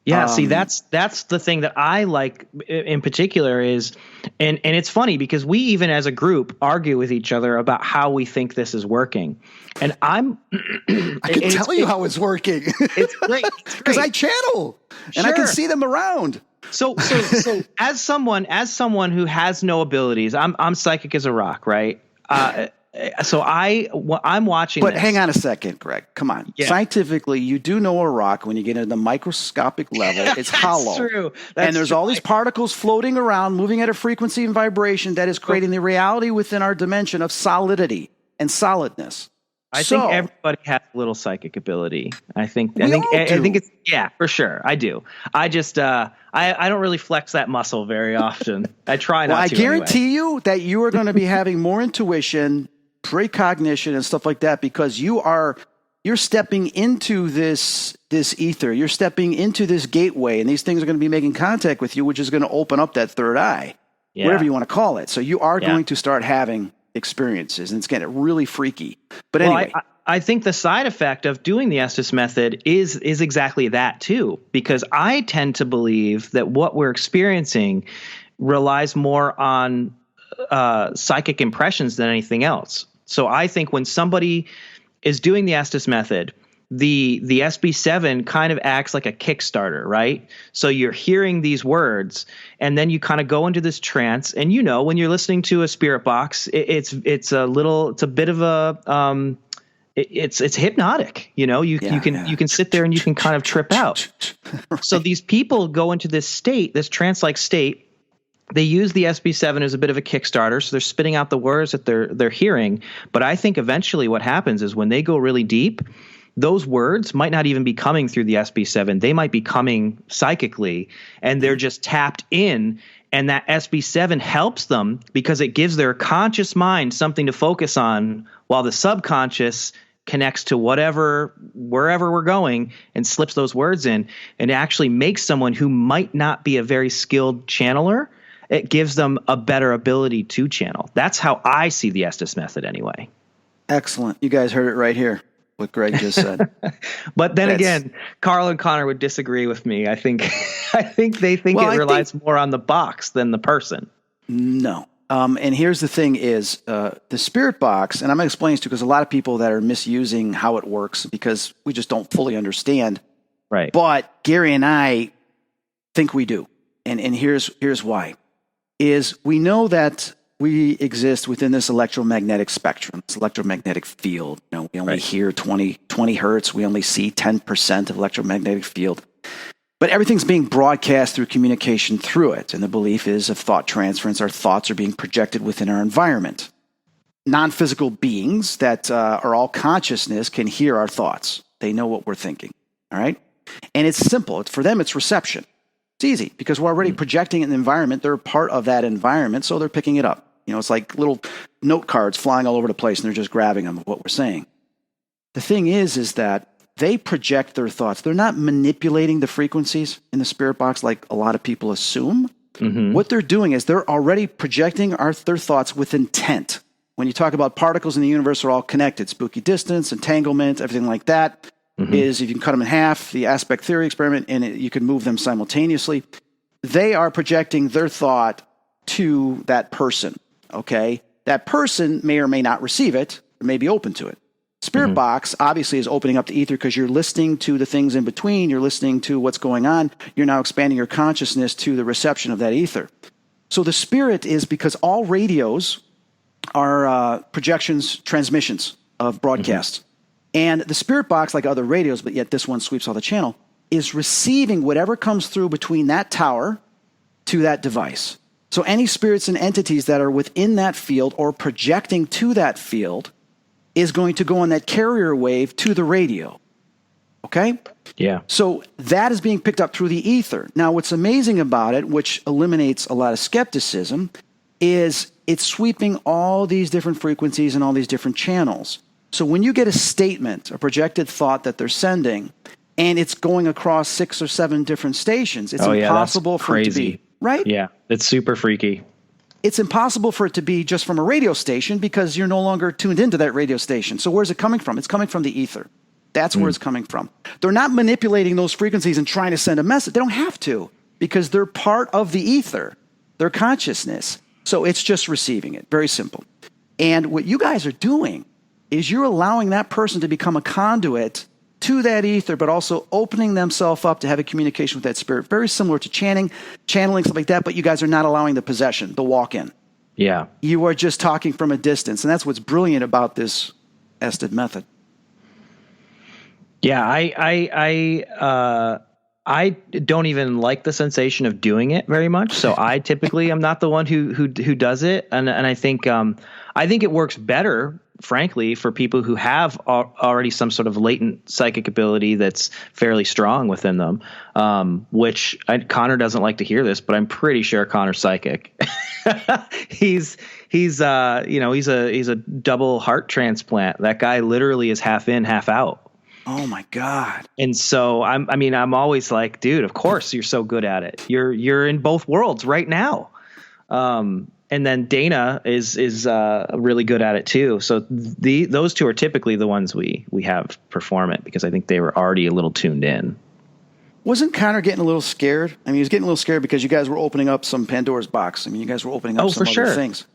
Yeah, see, that's the thing that I like in particular is, and it's funny because we even as a group argue with each other about how we think this is working. And I can tell you how it's working. It's great. Because I channel and I can see them around. So as someone who has no abilities, I'm psychic as a rock, right? So I'm watching. But this. hang on a second, Greg. Come on. Yeah. Scientifically, you do know a rock when you get into the microscopic level, it's hollow. True. And there's all these particles floating around, moving at a frequency and vibration that is creating the reality within our dimension of solidity and solidness. I think everybody has a little psychic ability. I think it's for sure. I do. I just I don't really flex that muscle very often. I try not to. I guarantee you that you are going to be having more intuition, precognition, and stuff like that because you're stepping into this ether. You're stepping into this gateway, and these things are going to be making contact with you, which is going to open up that third eye, whatever you want to call it. So you are going to start having experiences, and it's getting really freaky. But anyway, I think the side effect of doing the Estes method is exactly that too, because I tend to believe that what we're experiencing relies more on psychic impressions than anything else. So I think when somebody is doing the Estes method, the SB7 kind of acts like a Kickstarter, right? So you're hearing these words, and then you kind of go into this trance. And when you're listening to a spirit box, it's a bit of a it's hypnotic. You can sit there and you can kind of trip out. Right. So these people go into this state, this trance-like state. They use the SB7 as a bit of a Kickstarter, so they're spitting out the words that they're hearing. But I think eventually what happens is when they go really deep, those words might not even be coming through the SB7. They might be coming psychically, and they're just tapped in. And that SB7 helps them because it gives their conscious mind something to focus on while the subconscious connects to wherever we're going and slips those words in, and actually makes someone who might not be a very skilled channeler, it gives them a better ability to channel. That's how I see the Estes method anyway. Excellent. You guys heard it right here. What Greg just said. But then again, Carl and Connor would disagree with me. I think they think it relies more on the box than the person. No. And here's the thing is the spirit box, and I'm going to explain this to you because a lot of people that are misusing how it works because we just don't fully understand. Right. But Gary and I think we do. And here's why. Is we know that we exist within this electromagnetic spectrum, this electromagnetic field. We only hear 20 hertz. We only see 10% of electromagnetic field. But everything's being broadcast through communication through it. And the belief is of thought transference, our thoughts are being projected within our environment. Non-physical beings that are all consciousness can hear our thoughts. They know what we're thinking. All right? And it's simple. For them, it's reception. It's easy because we're already projecting an environment. They're a part of that environment, so they're picking it up. It's like little note cards flying all over the place, and they're just grabbing them of what we're saying. The thing is that they project their thoughts. They're not manipulating the frequencies in the spirit box like a lot of people assume. Mm-hmm. What they're doing is they're already projecting their thoughts with intent. When you talk about particles in the universe are all connected, spooky distance, entanglement, everything like that, is if you can cut them in half, the aspect theory experiment, and you can move them simultaneously. They are projecting their thought to that person. Okay, that person may or may not receive it, or may be open to it. Spirit box obviously is opening up the ether because you're listening to the things in between. You're listening to what's going on. You're now expanding your consciousness to the reception of that ether. So the spirit is because all radios are projections, transmissions of broadcasts. And the spirit box, like other radios, but yet this one sweeps all the channel, is receiving whatever comes through between that tower to that device. So any spirits and entities that are within that field or projecting to that field is going to go on that carrier wave to the radio. Okay? Yeah. So that is being picked up through the ether. Now, what's amazing about it, which eliminates a lot of skepticism, is it's sweeping all these different frequencies and all these different channels. So when you get a statement, a projected thought that they're sending, and it's going across 6 or 7 different stations, it's impossible for it to be. Right? Yeah, it's super freaky. It's impossible for it to be just from a radio station because you're no longer tuned into that radio station. So where's it coming from? It's coming from the ether. That's where it's coming from. They're not manipulating those frequencies and trying to send a message. They don't have to because they're part of the ether, their consciousness. So it's just receiving it. Very simple. And what you guys are doing is you're allowing that person to become a conduit to that ether, but also opening themselves up to have a communication with that spirit. Very similar to channeling, stuff like that, but you guys are not allowing the possession, the walk-in. Yeah. You are just talking from a distance, and that's what's brilliant about this Ested method. Yeah, I don't even like the sensation of doing it very much. So I typically am not the one who does it, and I think it works better, frankly, for people who have already some sort of latent psychic ability that's fairly strong within them. Which Connor doesn't like to hear this, but I'm pretty sure Connor's psychic. he's a double heart transplant. That guy literally is half in, half out. Oh my God. And so I'm always like, dude, of course you're so good at it. You're in both worlds right now. And then Dana is really good at it too. So those two are typically the ones we have perform it because I think they were already a little tuned in. Wasn't Connor getting a little scared? I mean, he was getting a little scared because you guys were opening up some Pandora's box. I mean, you guys were opening up some other things.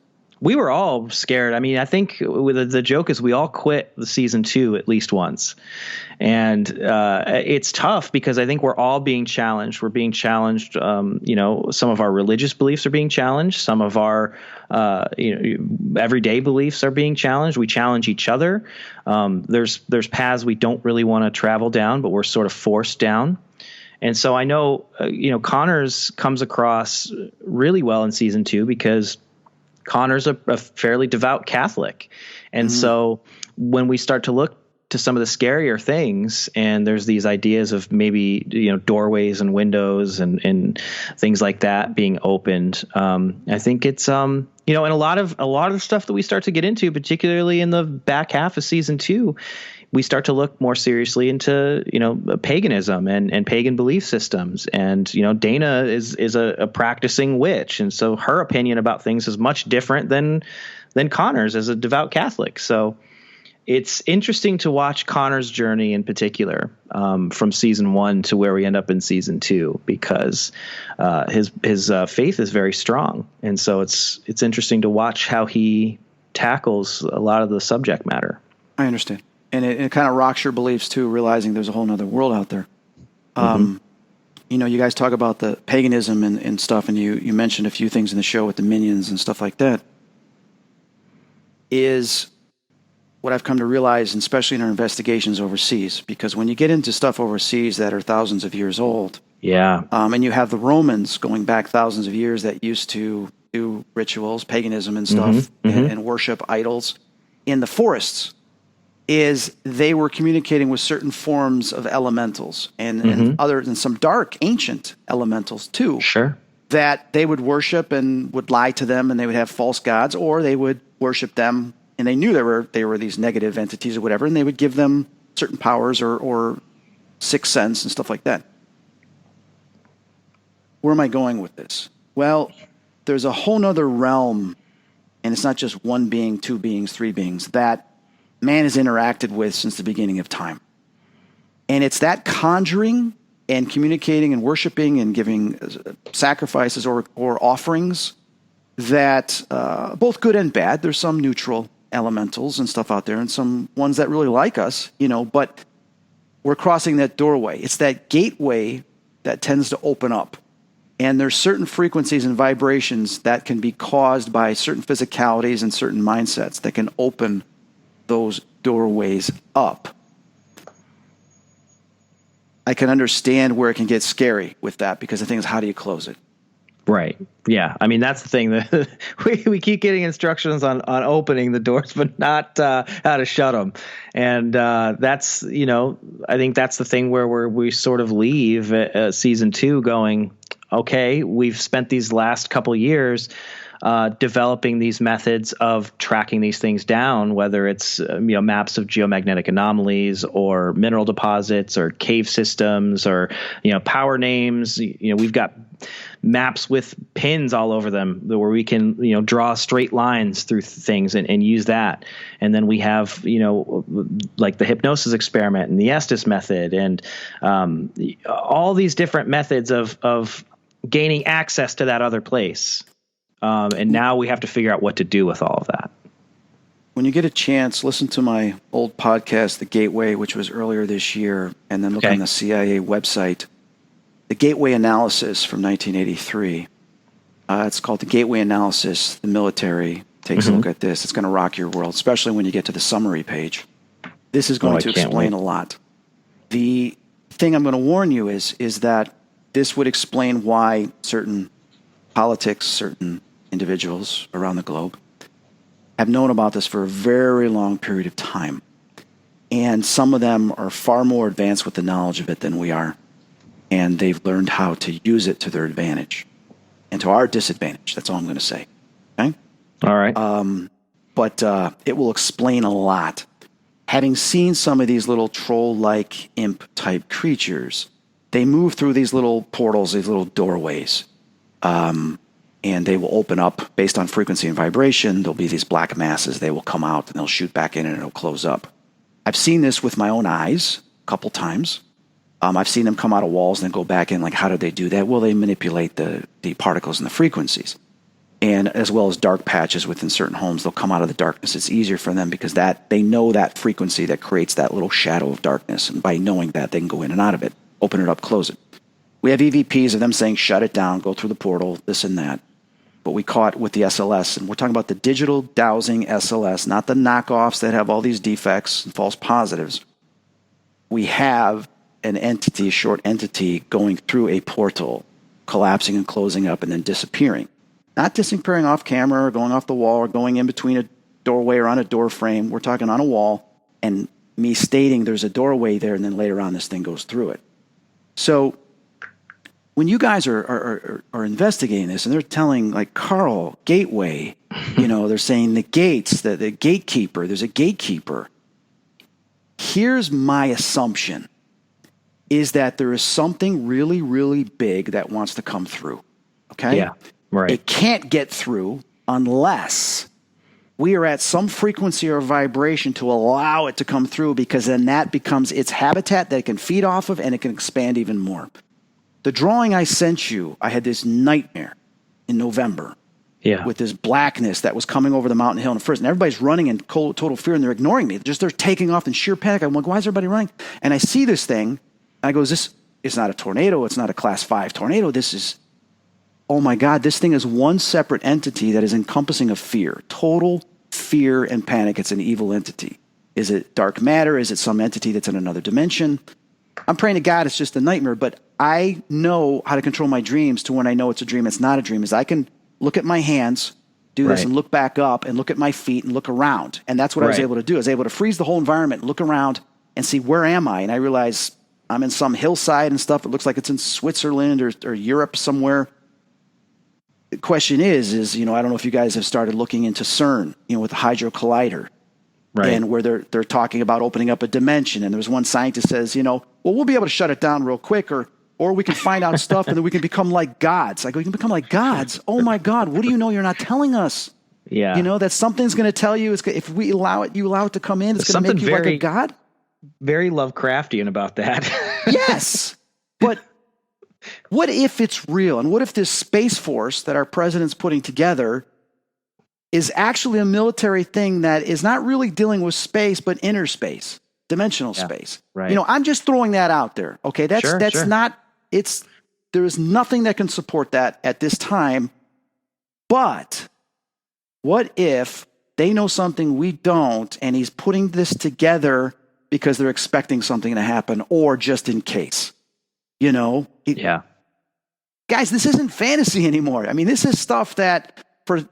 We were all scared. I mean, I think with the joke is we all quit the season 2 at least once. And it's tough because I think we're all being challenged. We're being challenged. Some of our religious beliefs are being challenged. Some of our everyday beliefs are being challenged. We challenge each other. There's paths we don't really want to travel down, but we're sort of forced down. And so I know, Connor's comes across really well in season 2 because Connor's a fairly devout Catholic. And so when we start to look to some of the scarier things and there's these ideas of maybe, doorways and windows and things like that being opened, I think it's, and a lot of the stuff that we start to get into, particularly in the back half of season 2, we start to look more seriously into, paganism and pagan belief systems. And, Dana is a practicing witch. And so her opinion about things is much different than Connor's as a devout Catholic. So it's interesting to watch Connor's journey in particular, from season 1 to where we end up in season 2, because his faith is very strong. And so it's interesting to watch how he tackles a lot of the subject matter. I understand. And it kind of rocks your beliefs, too, realizing there's a whole other world out there. You guys talk about the paganism and stuff, and you mentioned a few things in the show with the minions and stuff like that. Is what I've come to realize, and especially in our investigations overseas, because when you get into stuff overseas that are thousands of years old, and you have the Romans going back thousands of years that used to do rituals, paganism and stuff, and worship idols in the forests, is they were communicating with certain forms of elementals and other than some dark ancient elementals too. Sure. That they would worship and would lie to them, and they would have false gods, or they would worship them and they knew they were these negative entities or whatever, and they would give them certain powers or sixth sense and stuff like that. Where am I going with this? Well, there's a whole nother realm, and it's not just one being, 2 beings, 3 beings, that man has interacted with since the beginning of time. And it's that conjuring and communicating and worshiping and giving sacrifices or offerings that, both good and bad, there's some neutral elementals and stuff out there and some ones that really like us, but we're crossing that doorway. It's that gateway that tends to open up. And there's certain frequencies and vibrations that can be caused by certain physicalities and certain mindsets that can open those doorways up. I can understand where it can get scary with that, because the thing is, how do you close it? Right. Yeah. I mean, that's the thing that we keep getting instructions on opening the doors, but not how to shut them. And that's, I think that's the thing where we sort of leave season 2 going, okay, we've spent these last couple years developing these methods of tracking these things down, whether it's maps of geomagnetic anomalies or mineral deposits or cave systems or power names. We've got maps with pins all over them where we can draw straight lines through things and use that. And then we have like the hypnosis experiment and the Estes method and all these different methods of gaining access to that other place. And now we have to figure out what to do with all of that. When you get a chance, listen to my old podcast, The Gateway, which was earlier this year, and then look on the CIA website. The Gateway Analysis from 1983. It's called The Gateway Analysis. The military takes a look at this. It's going to rock your world, especially when you get to the summary page. This is going to explain a lot. The thing I'm going to warn you is that this would explain why certain politics, certain individuals around the globe have known about this for a very long period of time. And some of them are far more advanced with the knowledge of it than we are. And they've learned how to use it to their advantage and to our disadvantage. That's all I'm going to say. Okay? All right. But it will explain a lot. Having seen some of these little troll-like imp-type creatures, they move through these little portals, these little doorways. And they will open up based on frequency and vibration. There'll be these black masses. They will come out and they'll shoot back in and it'll close up. I've seen this with my own eyes a couple times. I've seen them come out of walls and then go back in. Like, how do they do that? Well, they manipulate the particles and the frequencies. And as well as dark patches within certain homes, they'll come out of the darkness. It's easier for them because they know that frequency that creates that little shadow of darkness. And by knowing that, they can go in and out of it, open it up, close it. We have EVPs of them saying, shut it down, go through the portal, this and that. But we caught with the SLS, and we're talking about the digital dowsing SLS, not the knockoffs that have all these defects and false positives. We have an entity, a short entity, going through a portal, collapsing and closing up and then disappearing. Not disappearing off camera or going off the wall or going in between a doorway or on a door frame. We're talking on a wall and me stating there's a doorway there and then later on this thing goes through it. So when you guys are investigating this and they're telling like Carl, Gateway, they're saying the gates, the gatekeeper, there's a gatekeeper. Here's my assumption is that there is something really, really big that wants to come through. Okay? Yeah, right. It can't get through unless we are at some frequency or vibration to allow it to come through, because then that becomes its habitat that it can feed off of and it can expand even more. The drawing I sent you, I had this nightmare in November with this blackness that was coming over the mountain hill. And first, and everybody's running in total fear and they're ignoring me. They're taking off in sheer panic. I'm like, why is everybody running? And I see this thing and I go, this is not a tornado. It's not a class 5 tornado. This is, oh my God, this thing is one separate entity that is encompassing of fear, total fear and panic. It's an evil entity. Is it dark matter? Is it some entity that's in another dimension? I'm praying to God it's just a nightmare, but I know how to control my dreams to when I know it's a dream, it's not a dream, is I can look at my hands, do this and look back up and look at my feet and look around. And that's what I was able to do. I was able to freeze the whole environment, look around and see where am I? And I realize I'm in some hillside and stuff. It looks like it's in Switzerland or Europe somewhere. The question is, I don't know if you guys have started looking into CERN, with the Hydro Collider. Right. And where they're talking about opening up a dimension. And there's one scientist says, well, we'll be able to shut it down real quick, or we can find out stuff and then we can become like gods. Like, we can become like gods. Oh my God, what do you know you're not telling us? Yeah. That something's going to tell you, if we allow it, you allow it to come in, it's going to make you like a god? Very Lovecraftian about that. Yes. But what if it's real? And what if this Space Force that our president's putting together is actually a military thing that is not really dealing with space, but inner space, dimensional space. Right. I'm just throwing that out there. Okay. That's not, there is nothing that can support that at this time. But what if they know something we don't, and he's putting this together because they're expecting something to happen, or just in case, guys, this isn't fantasy anymore. I mean, this is stuff that for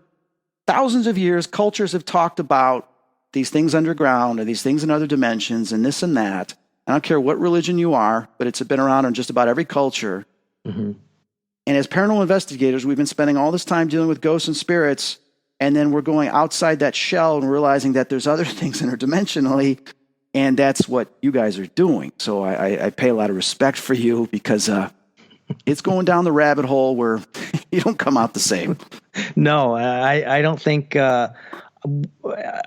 thousands of years, cultures have talked about these things underground or these things in other dimensions and this and that. I don't care what religion you are, but it's been around in just about every culture. Mm-hmm. And as paranormal investigators, we've been spending all this time dealing with ghosts and spirits, and then we're going outside that shell and realizing that there's other things interdimensionally, and that's what you guys are doing. So I pay a lot of respect for you because it's going down the rabbit hole where you don't come out the same. No, I don't think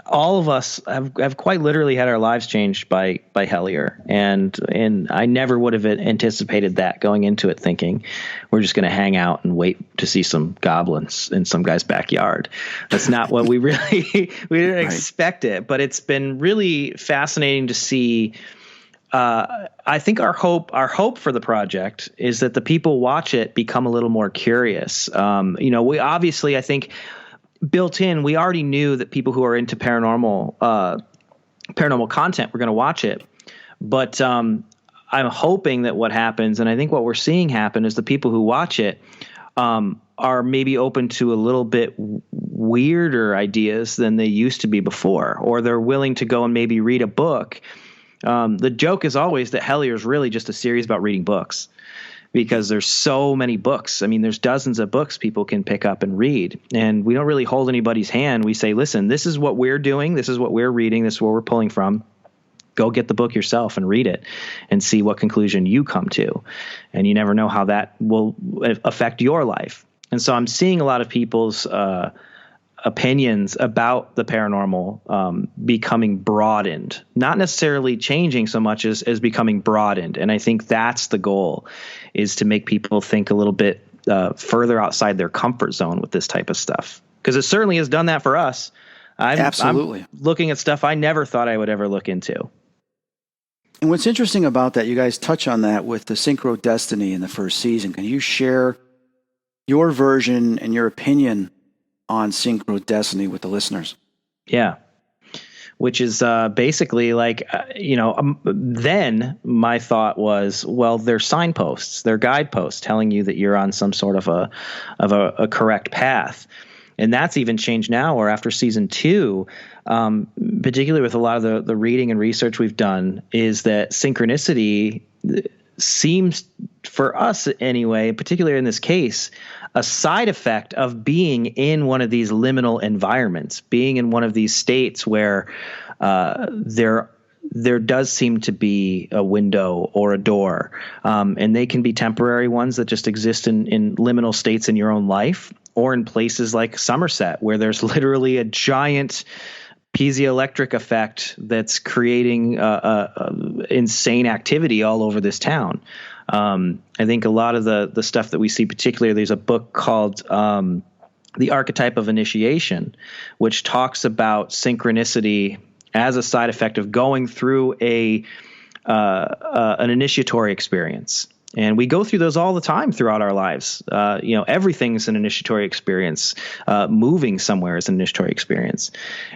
all of us have quite literally had our lives changed by Hellier, and I never would have anticipated that going into it, thinking we're just going to hang out and wait to see some goblins in some guy's backyard. That's not what we really we didn't expect it, but it's been really fascinating to see. I think our hope for the project is that the people watch it become a little more curious. We obviously, I think, built in, we already knew that people who are into paranormal content were going to watch it. But I'm hoping that what happens, and I think what we're seeing happen, is the people who watch it are maybe open to a little bit weirder ideas than they used to be before, or they're willing to go and maybe read a book. The joke is always that Hellier is really just a series about reading books, because there's so many books. I mean, there's dozens of books people can pick up and read, and we don't really hold anybody's hand. We say, listen, this is what we're doing. This is what we're reading. This is where we're pulling from. Go get the book yourself and read it and see what conclusion you come to. And you never know how that will affect your life. And so I'm seeing a lot of people's opinions about the paranormal becoming broadened, not necessarily changing so much as becoming broadened. And I think that's the goal, is to make people think a little bit further outside their comfort zone with this type of stuff. Because it certainly has done that for us. Absolutely. I'm looking at stuff I never thought I would ever look into. And what's interesting about that, you guys touch on that with the Synchro Destiny in the first season. Can you share your version and your opinion on Synchro Destiny with the listeners? Yeah. Which is basically like, then my thought was, well, they're signposts, they're guideposts telling you that you're on some sort of a correct path. And that's even changed now, or after season 2, particularly with a lot of the reading and research we've done, is that synchronicity seems, for us anyway, particularly in this case, a side effect of being in one of these liminal environments, being in one of these states where there does seem to be a window or a door, and they can be temporary ones that just exist in liminal states in your own life, or in places like Somerset, where there's literally a giant piezoelectric effect that's creating insane activity all over this town. I think a lot of the stuff that we see, particularly, there's a book called The Archetype of Initiation, which talks about synchronicity as a side effect of going through an initiatory experience. And we go through those all the time throughout our lives. Everything's an initiatory experience. Moving somewhere is an initiatory experience.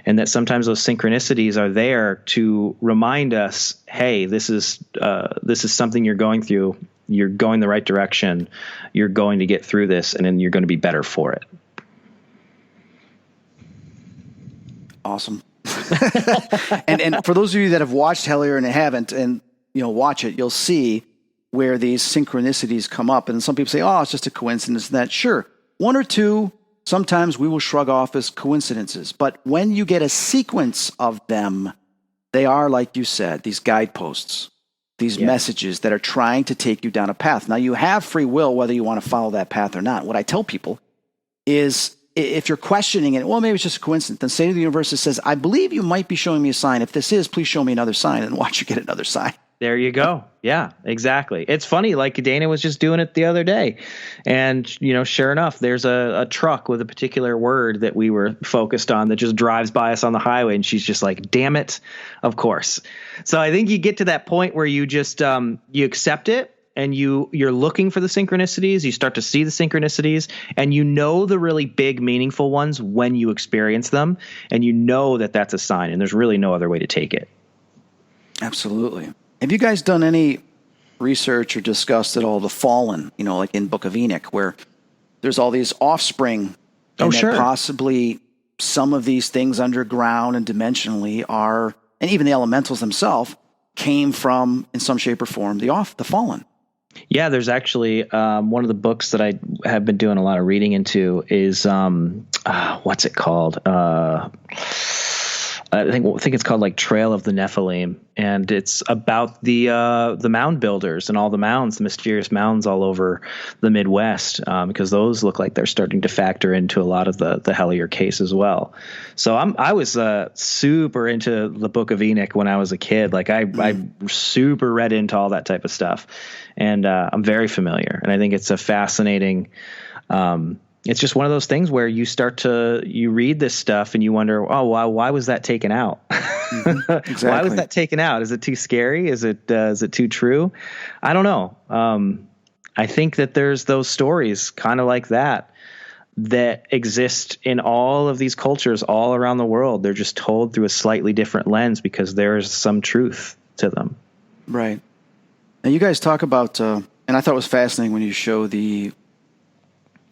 And that sometimes those synchronicities are there to remind us, hey, this is something you're going through. You're going the right direction. You're going to get through this, and then you're going to be better for it. Awesome. and for those of you that have watched Hellier and haven't, and watch it, you'll see where these synchronicities come up. And some people say, oh, it's just a coincidence. That sure, one or two, sometimes we will shrug off as coincidences. But when you get a sequence of them, they are, like you said, these guideposts, these messages that are trying to take you down a path. Now, you have free will whether you want to follow that path or not. What I tell people is, if you're questioning it, well, maybe it's just a coincidence, then say to the universe that says, I believe you might be showing me a sign. If this is, please show me another sign, and watch you get another sign. There you go. Yeah, exactly. It's funny, like Dana was just doing it the other day. And, sure enough, there's a truck with a particular word that we were focused on that just drives by us on the highway. And she's just like, damn it, of course. So I think you get to that point where you just you accept it, and you're looking for the synchronicities. You start to see the synchronicities, and the really big, meaningful ones when you experience them. And that that's a sign, and there's really no other way to take it. Absolutely. Have you guys done any research or discussed at all the fallen, like in Book of Enoch, where there's all these offspring, and that possibly some of these things underground and dimensionally are, and even the elementals themselves, came from, in some shape or form, the fallen. Yeah, there's actually one of the books that I have been doing a lot of reading into is what's it called? I think it's called like Trail of the Nephilim, and it's about the mound builders and all the mounds, the mysterious mounds all over the Midwest, because those look like they're starting to factor into a lot of the Hellier case as well. So I was super into the Book of Enoch when I was a kid. Like I super read into all that type of stuff, and I'm very familiar. And I think it's a fascinating. It's just one of those things where you read this stuff and you wonder, oh, why was that taken out? Mm-hmm. Exactly. Why was that taken out? Is it too scary? Is it too true? I don't know. I think that there's those stories kind of like that exist in all of these cultures all around the world. They're just told through a slightly different lens because there's some truth to them. Right. Now you guys talk about, and I thought it was fascinating when you show the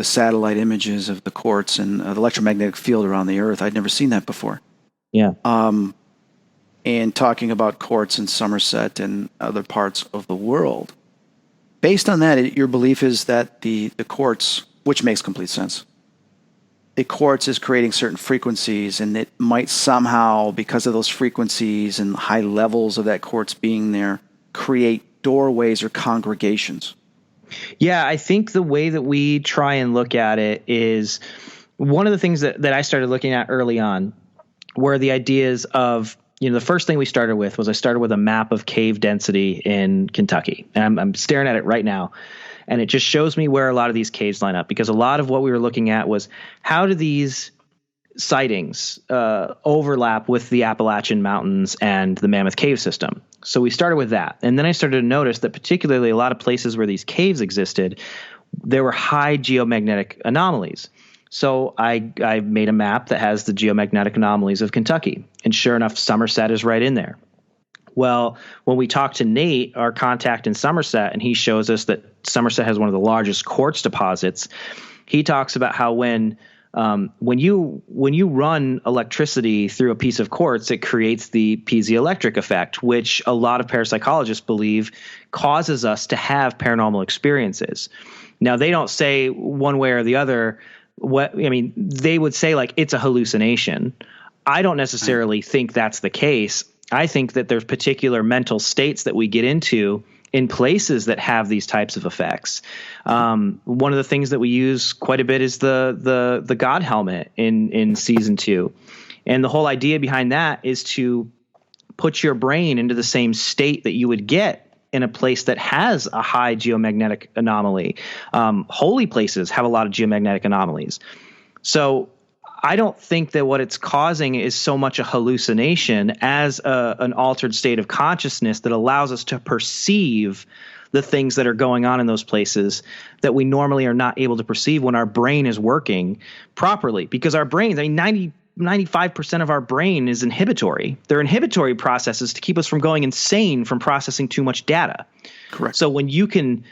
satellite images of the quartz and the electromagnetic field around the Earth. I'd never seen that before. Yeah. And talking about quartz in Somerset and other parts of the world. Based on that, your belief is that the quartz, which makes complete sense, the quartz is creating certain frequencies, and it might somehow, because of those frequencies and high levels of that quartz being there, create doorways or congregations. Yeah, I think the way that we try and look at it is one of the things that I started looking at early on were the ideas of, the first thing we started with was I started with a map of cave density in Kentucky. And I'm staring at it right now. And it just shows me where a lot of these caves line up, because a lot of what we were looking at was how do these sightings overlap with the Appalachian Mountains and the Mammoth Cave system. So we started with that. And then I started to notice that particularly a lot of places where these caves existed, there were high geomagnetic anomalies. So I made a map that has the geomagnetic anomalies of Kentucky. And sure enough, Somerset is right in there. Well, when we talked to Nate, our contact in Somerset, and he shows us that Somerset has one of the largest quartz deposits, he talks about how when you run electricity through a piece of quartz, it creates the piezoelectric effect, which a lot of parapsychologists believe causes us to have paranormal experiences. Now, they don't say one way or the other. They would say like it's a hallucination. I don't necessarily think that's the case. I think that there's particular mental states that we get into in places that have these types of effects. One of the things that we use quite a bit is the God helmet in season 2. And the whole idea behind that is to put your brain into the same state that you would get in a place that has a high geomagnetic anomaly. Holy places have a lot of geomagnetic anomalies. So I don't think that what it's causing is so much a hallucination as an altered state of consciousness that allows us to perceive the things that are going on in those places that we normally are not able to perceive when our brain is working properly. Because our brains, 95% of our brain is inhibitory. They're inhibitory processes to keep us from going insane from processing too much data. Correct. So when you can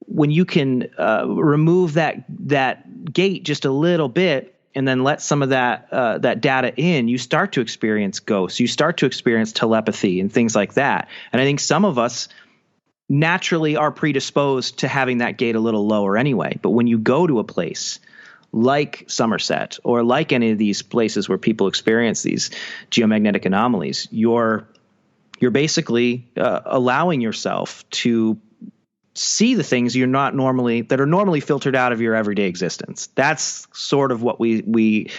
remove that gate just a little bit, and then let some of that data in, you start to experience ghosts. You start to experience telepathy and things like that. And I think some of us naturally are predisposed to having that gate a little lower anyway. But when you go to a place like Somerset or like any of these places where people experience these geomagnetic anomalies, you're basically allowing yourself to see the things that are normally filtered out of your everyday existence. That's sort of what we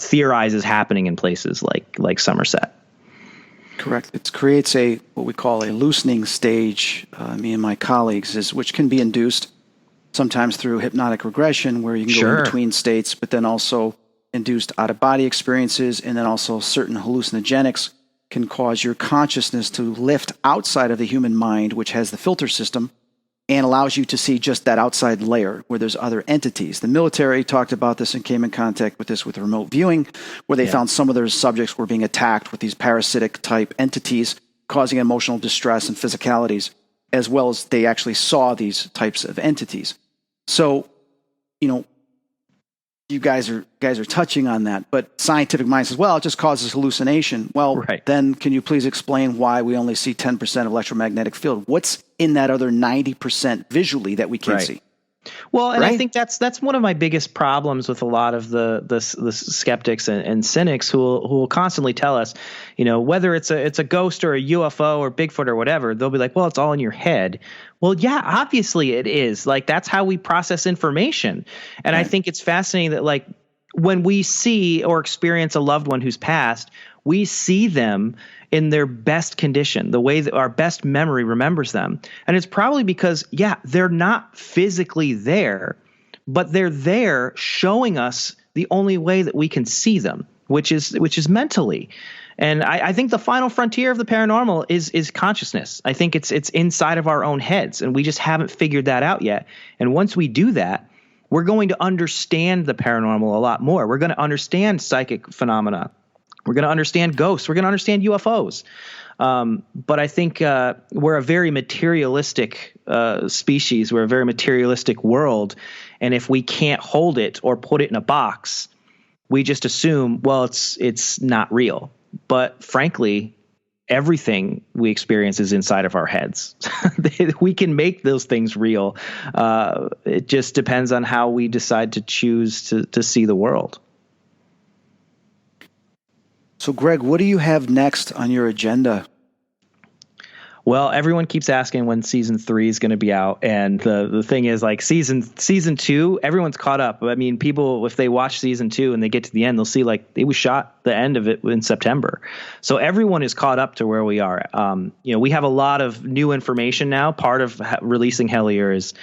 theorize is happening in places like Somerset. Correct. It creates what we call a loosening stage. Me and my colleagues which can be induced sometimes through hypnotic regression, where you can go in between states, but then also induced out of body experiences, and then also certain hallucinogenics can cause your consciousness to lift outside of the human mind, which has the filter system, and allows you to see just that outside layer where there's other entities. The military talked about this and came in contact with this with remote viewing, where they found some of their subjects were being attacked with these parasitic type entities, causing emotional distress and physicalities. as well as they actually saw these types of entities. So, you guys are touching on that, but scientific mind says, well, it just causes hallucination. Well, right. Then can you please explain why we only see 10% of electromagnetic field? What's in that other 90% visually that we can't see? Well, and I think that's one of my biggest problems with a lot of the skeptics and cynics who will constantly tell us, whether it's a ghost or a UFO or Bigfoot or whatever, they'll be like, well, it's all in your head. Well, yeah, obviously it is. Like, that's how we process information. And I think it's fascinating that, like, when we see or experience a loved one who's passed, we see them in their best condition, the way that our best memory remembers them. And it's probably because, they're not physically there, but they're there showing us the only way that we can see them, which is mentally. And I think the final frontier of the paranormal is consciousness. I think it's inside of our own heads, and we just haven't figured that out yet. And once we do that, we're going to understand the paranormal a lot more. We're going to understand psychic phenomena. We're going to understand ghosts. We're going to understand UFOs. But I think we're a very materialistic species. We're a very materialistic world. And if we can't hold it or put it in a box, we just assume, well, it's not real. But frankly, everything we experience is inside of our heads. We can make those things real. It just depends on how we decide to choose to see the world. So, Greg, what do you have next on your agenda? Well, everyone keeps asking when season 3 is going to be out. And the thing is, like, season 2, everyone's caught up. I mean, people, if they watch season 2 and they get to the end, they'll see, like, it was shot the end of it in September. So everyone is caught up to where we are. We have a lot of new information now. Part of releasing Hellier is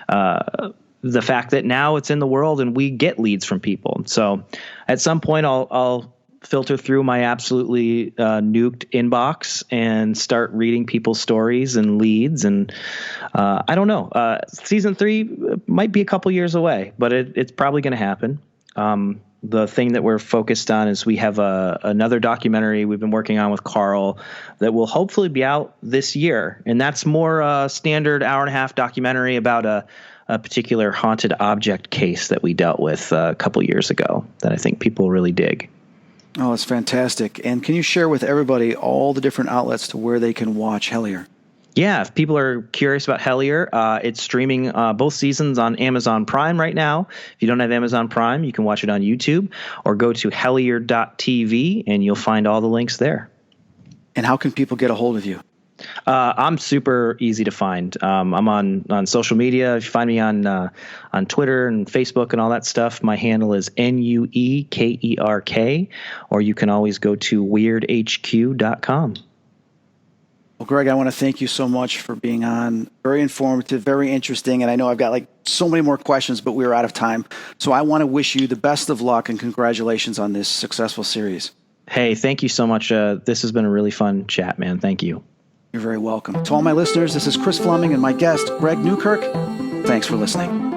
the fact that now it's in the world and we get leads from people. So at some point I'll filter through my absolutely nuked inbox and start reading people's stories and leads. And I don't know. Season 3 might be a couple years away, but it's probably going to happen. The thing that we're focused on is we have another documentary we've been working on with Carl that will hopefully be out this year. And that's more standard hour-and-a-half documentary about a particular haunted object case that we dealt with a couple years ago that I think people really dig. Oh, it's fantastic. And can you share with everybody all the different outlets to where they can watch Hellier? Yeah, if people are curious about Hellier, it's streaming both seasons on Amazon Prime right now. If you don't have Amazon Prime, you can watch it on YouTube or go to hellier.tv and you'll find all the links there. And how can people get a hold of you? I'm super easy to find. I'm on social media. If you find me on Twitter and Facebook and all that stuff, my handle is NUEKERK, or you can always go to weirdhq.com. Well, Greg, I want to thank you so much for being on. Very informative, very interesting. And I know I've got so many more questions, but we're out of time. So I want to wish you the best of luck and congratulations on this successful series. Hey, thank you so much. This has been a really fun chat, man. Thank you. You're very welcome. To all my listeners, this is Chris Fleming and my guest, Greg Newkirk. Thanks for listening.